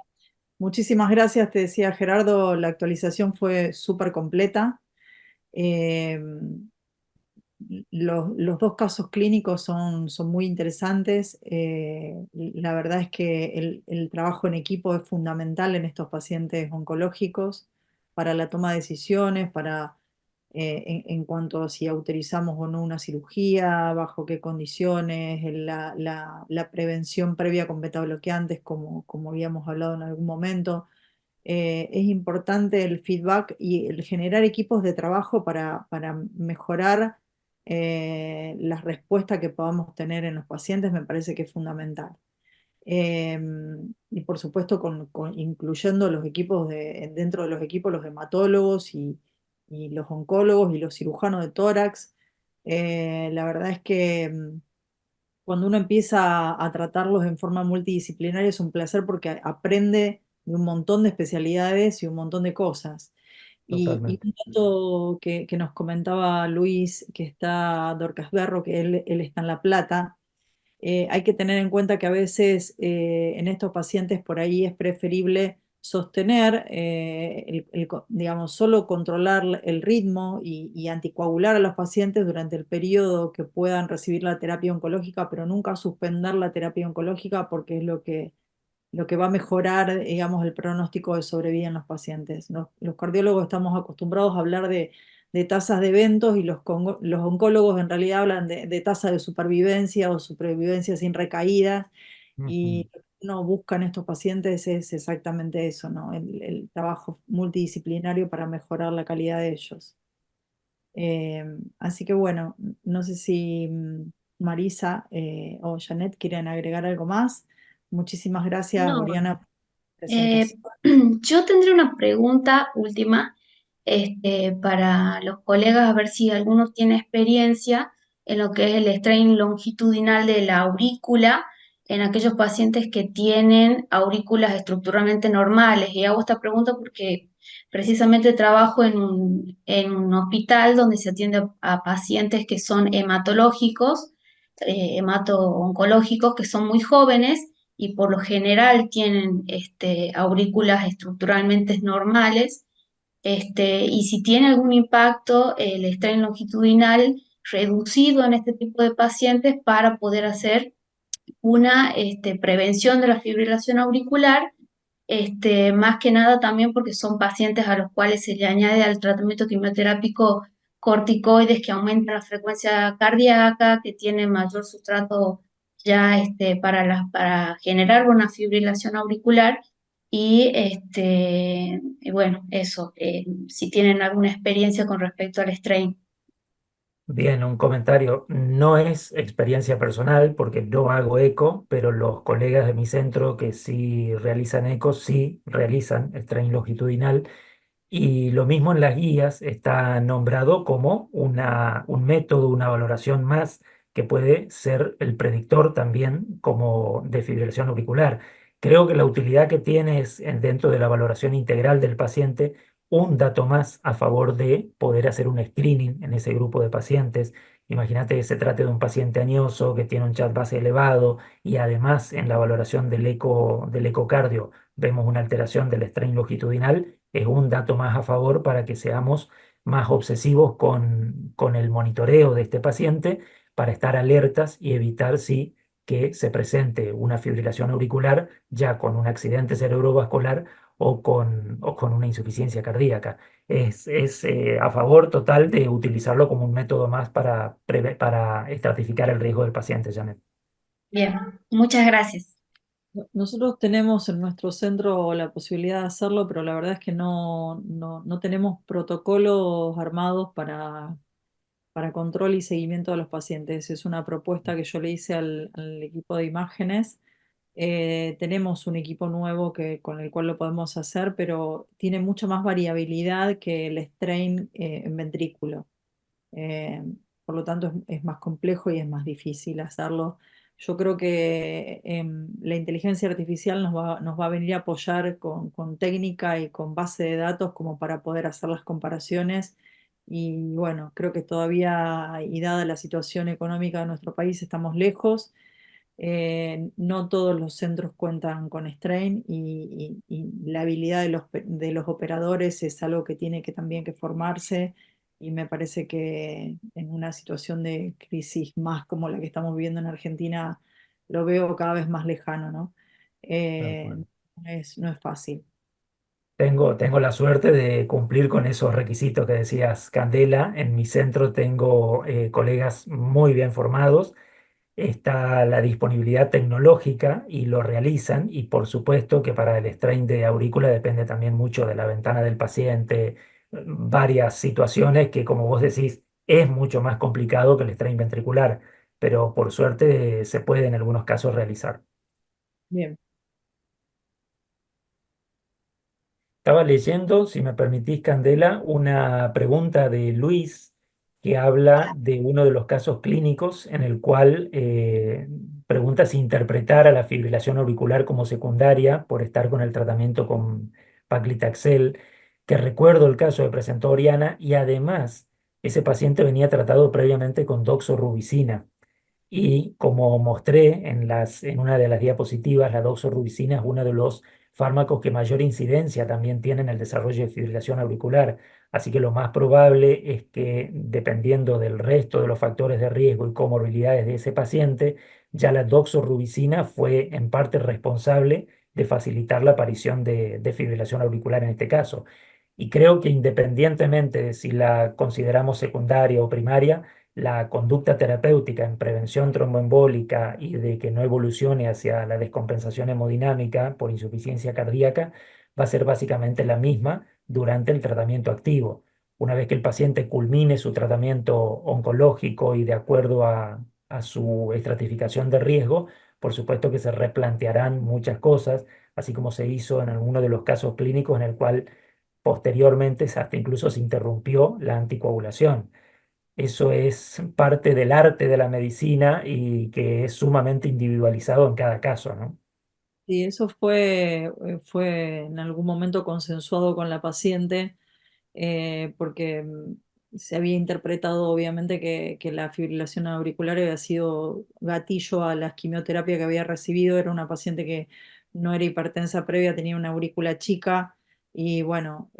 Muchísimas gracias, te decía Gerardo, la actualización fue súper completa. Eh, los dos casos clínicos son muy interesantes. La verdad es que el trabajo en equipo es fundamental en estos pacientes oncológicos para la toma de decisiones, en cuanto a si autorizamos o no una cirugía, bajo qué condiciones, la prevención previa con betabloqueantes, como habíamos hablado en algún momento. Es importante el feedback y el generar equipos de trabajo para mejorar las respuestas que podamos tener en los pacientes, me parece que es fundamental. Eh, y por supuesto incluyendo los equipos dentro de los equipos los hematólogos y los oncólogos y los cirujanos de tórax. La verdad es que cuando uno empieza a tratarlos en forma multidisciplinaria es un placer porque aprende de un montón de especialidades y un montón de cosas. Y Totalmente. un dato que nos comentaba Luis, que está Dorcas Berro, que él está en La Plata. Hay que tener en cuenta que a veces en estos pacientes por ahí es preferible sostener, digamos, solo controlar el ritmo y anticoagular a los pacientes durante el periodo que puedan recibir la terapia oncológica, pero nunca suspender la terapia oncológica porque es lo que va a mejorar, digamos, el pronóstico de sobrevida en los pacientes. Los cardiólogos estamos acostumbrados a hablar de tasas de eventos y los oncólogos en realidad hablan de tasa de supervivencia o supervivencia sin recaídas. Ujú. Y lo que uno busca en estos pacientes es exactamente eso, ¿no? El trabajo multidisciplinario para mejorar la calidad de ellos. Eh, Así que bueno, no sé si Marisa o Janet quieren agregar algo más. Muchísimas gracias, No, Oriana, por la Eh, presentación. yo tendría una pregunta última para los colegas, a ver si alguno tiene experiencia en lo que es el strain longitudinal de la aurícula en aquellos pacientes que tienen aurículas estructuralmente normales. Y hago esta pregunta porque precisamente trabajo en un hospital donde se atiende a pacientes que son hematológicos, hemato-oncológicos, que son muy jóvenes y por lo general tienen aurículas estructuralmente normales, y si tiene algún impacto el strain longitudinal reducido en este tipo de pacientes para poder hacer una prevención de la fibrilación auricular, más que nada también porque son pacientes a los cuales se le añade al tratamiento quimioterápico corticoides que aumentan la frecuencia cardíaca, que tienen mayor sustrato ya para generar una fibrilación auricular. Y bueno, eso, si tienen alguna experiencia con respecto al strain. Bien, un comentario. No es experiencia personal porque no hago eco, pero los colegas de mi centro que sí realizan eco, sí realizan strain longitudinal. Y lo mismo en las guías está nombrado como un método, una valoración más que puede ser el predictor también como de fibrilación auricular. Creo que la utilidad que tiene es dentro de la valoración integral del paciente un dato más a favor de poder hacer un screening en ese grupo de pacientes. Imagínate que se trate de un paciente añoso que tiene un chat base elevado y además en la valoración del ecocardio vemos una alteración del strain longitudinal, es un dato más a favor para que seamos más obsesivos con el monitoreo de este paciente para estar alertas y evitar sí que se presente una fibrilación auricular ya con un accidente cerebrovascular o con una insuficiencia cardíaca. Es a favor total de utilizarlo como un método más para estratificar el riesgo del paciente, Janet. Bien, muchas gracias. Nosotros tenemos en nuestro centro la posibilidad de hacerlo, pero la verdad es que no tenemos protocolos armados para control y seguimiento de los pacientes. Es una propuesta que yo le hice al equipo de imágenes. Tenemos un equipo nuevo con el cual lo podemos hacer, pero tiene mucha más variabilidad que el strain en ventrículo. Eh, por lo tanto, es más complejo y es más difícil hacerlo. Yo creo que la inteligencia artificial nos va a venir a apoyar con técnica y con base de datos como para poder hacer las comparaciones. Y bueno, creo que todavía, y dada la situación económica de nuestro país, estamos lejos. No todos los centros cuentan con Strain y la habilidad de los operadores es algo que tiene que también que formarse y me parece que en una situación de crisis más como la que estamos viviendo en Argentina lo veo cada vez más lejano, ¿no? Tal Eh, cual. no es fácil. Tengo la suerte de cumplir con esos requisitos que decías, Candela. En mi centro tengo colegas muy bien formados, está la disponibilidad tecnológica y lo realizan. Y por supuesto que para el strain de aurícula depende también mucho de la ventana del paciente, varias situaciones que, como vos decís, es mucho más complicado que el strain ventricular, pero por suerte se puede en algunos casos realizar. Bien. Estaba leyendo, si me permitís, Candela, una pregunta de Luis que habla de uno de los casos clínicos en el cual pregunta si interpretara la fibrilación auricular como secundaria por estar con el tratamiento con paclitaxel, que recuerdo el caso que presentó Oriana y además ese paciente venía tratado previamente con doxorubicina. Y como mostré en una de las diapositivas, la doxorubicina es uno de los fármacos que mayor incidencia también tienen en el desarrollo de fibrilación auricular. Así que lo más probable es que, dependiendo del resto de los factores de riesgo y comorbilidades de ese paciente, ya la doxorubicina fue en parte responsable de facilitar la aparición de fibrilación auricular en este caso. Y creo que independientemente de si la consideramos secundaria o primaria, la conducta terapéutica en prevención tromboembólica y de que no evolucione hacia la descompensación hemodinámica por insuficiencia cardíaca va a ser básicamente la misma durante el tratamiento activo. Una vez que el paciente culmine su tratamiento oncológico y de acuerdo a su estratificación de riesgo, por supuesto que se replantearán muchas cosas, así como se hizo en alguno de los casos clínicos en el cual posteriormente hasta incluso se interrumpió la anticoagulación. Eso es parte del arte de la medicina y que es sumamente individualizado en cada caso, ¿no? Y eso fue en algún momento consensuado con la paciente, porque se había interpretado obviamente que la fibrilación auricular había sido gatillo a la quimioterapia que había recibido. Era una paciente que no era hipertensa previa, tenía una aurícula chica y bueno,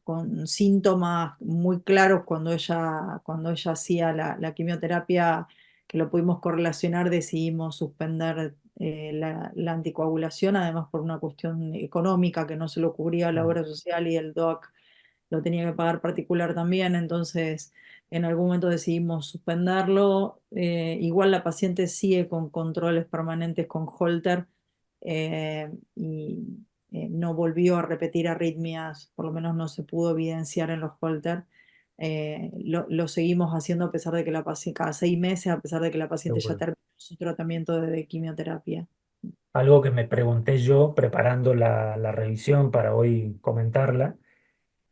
con síntomas muy claros cuando ella hacía la quimioterapia, que lo pudimos correlacionar, decidimos suspender la anticoagulación, además por una cuestión económica que no se lo cubría la Claro. obra social y el DOC lo tenía que pagar particular también, entonces en algún momento decidimos suspenderlo. Igual la paciente sigue con controles permanentes con Holter, y no volvió a repetir arritmias, por lo menos no se pudo evidenciar en los Holter. Lo seguimos haciendo a pesar de que la paciente, cada 6 meses, a pesar de que la paciente ya Seguro. terminó su tratamiento de quimioterapia. Algo que me pregunté yo preparando la revisión para hoy comentarla.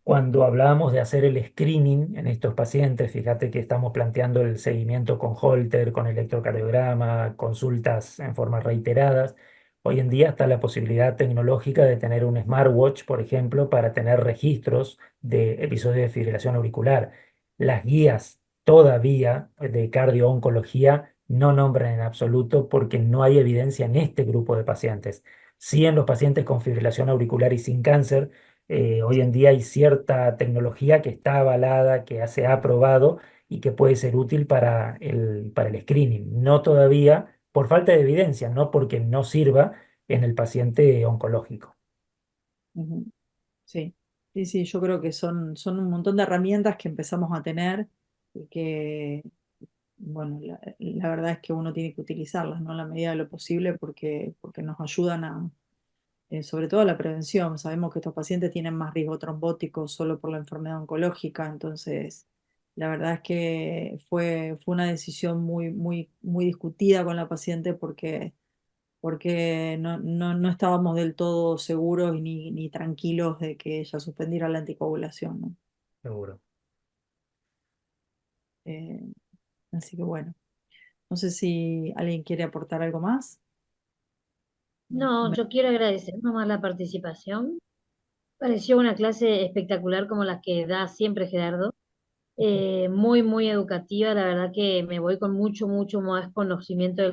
Cuando hablábamos de hacer el screening en estos pacientes, fíjate que estamos planteando el seguimiento con Holter, con electrocardiograma, consultas en formas reiteradas. Hoy en día está la posibilidad tecnológica de tener un smartwatch, por ejemplo, para tener registros de episodios de fibrilación auricular. Las guías todavía de cardio-oncología no nombran en absoluto porque no hay evidencia en este grupo de pacientes. Sí en los pacientes con fibrilación auricular y sin cáncer. Hoy en día hay cierta tecnología que está avalada, que se ha aprobado y que puede ser útil para el screening. No todavía por falta de evidencia, no porque no sirva en el paciente oncológico. Ujú. Sí, sí, sí, yo creo que son un montón de herramientas que empezamos a tener y que, bueno, la verdad es que uno tiene que utilizarlas, ¿no? A la medida de lo posible porque nos ayudan sobre todo a la prevención. Sabemos que estos pacientes tienen más riesgo trombótico solo por la enfermedad oncológica, entonces la verdad es que fue una decisión muy, muy, muy discutida con la paciente porque no estábamos del todo seguros ni tranquilos de que ella suspendiera la anticoagulación, ¿no? Seguro. Eh, Así que bueno, no sé si alguien quiere aportar algo más. No, Me- yo quiero agradecer nomás la participación. Pareció una clase espectacular como las que da siempre Gerardo. Muy, muy educativa. La verdad que me voy con mucho, mucho más conocimiento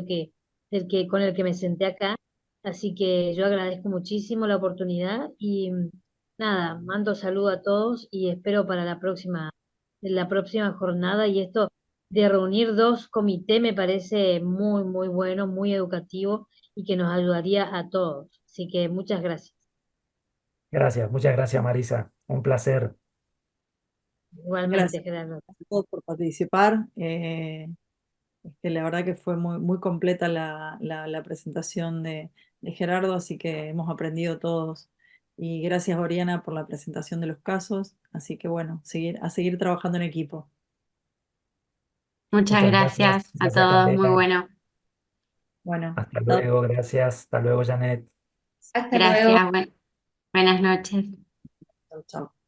con el que me senté acá. Así que yo agradezco muchísimo la oportunidad y nada, mando saludo a todos y espero para la próxima jornada. Y esto de reunir dos comités me parece muy, muy bueno, muy educativo y que nos ayudaría a todos. Así que muchas gracias. Gracias, muchas gracias, Marisa. Un placer. Igualmente, Gracias Gerardo. a todos por participar. La verdad que fue muy, muy completa la presentación de Gerardo, así que hemos aprendido todos. Y gracias, Oriana, por la presentación de los casos. Así que bueno, a seguir trabajando en equipo. Muchas Muchas gracias. gracias a Gracias, todos, muy Candela. bueno. Bueno, Hasta luego, gracias. Hasta luego, Janet. Hasta luego. Gracias, buenas noches. chao, chao.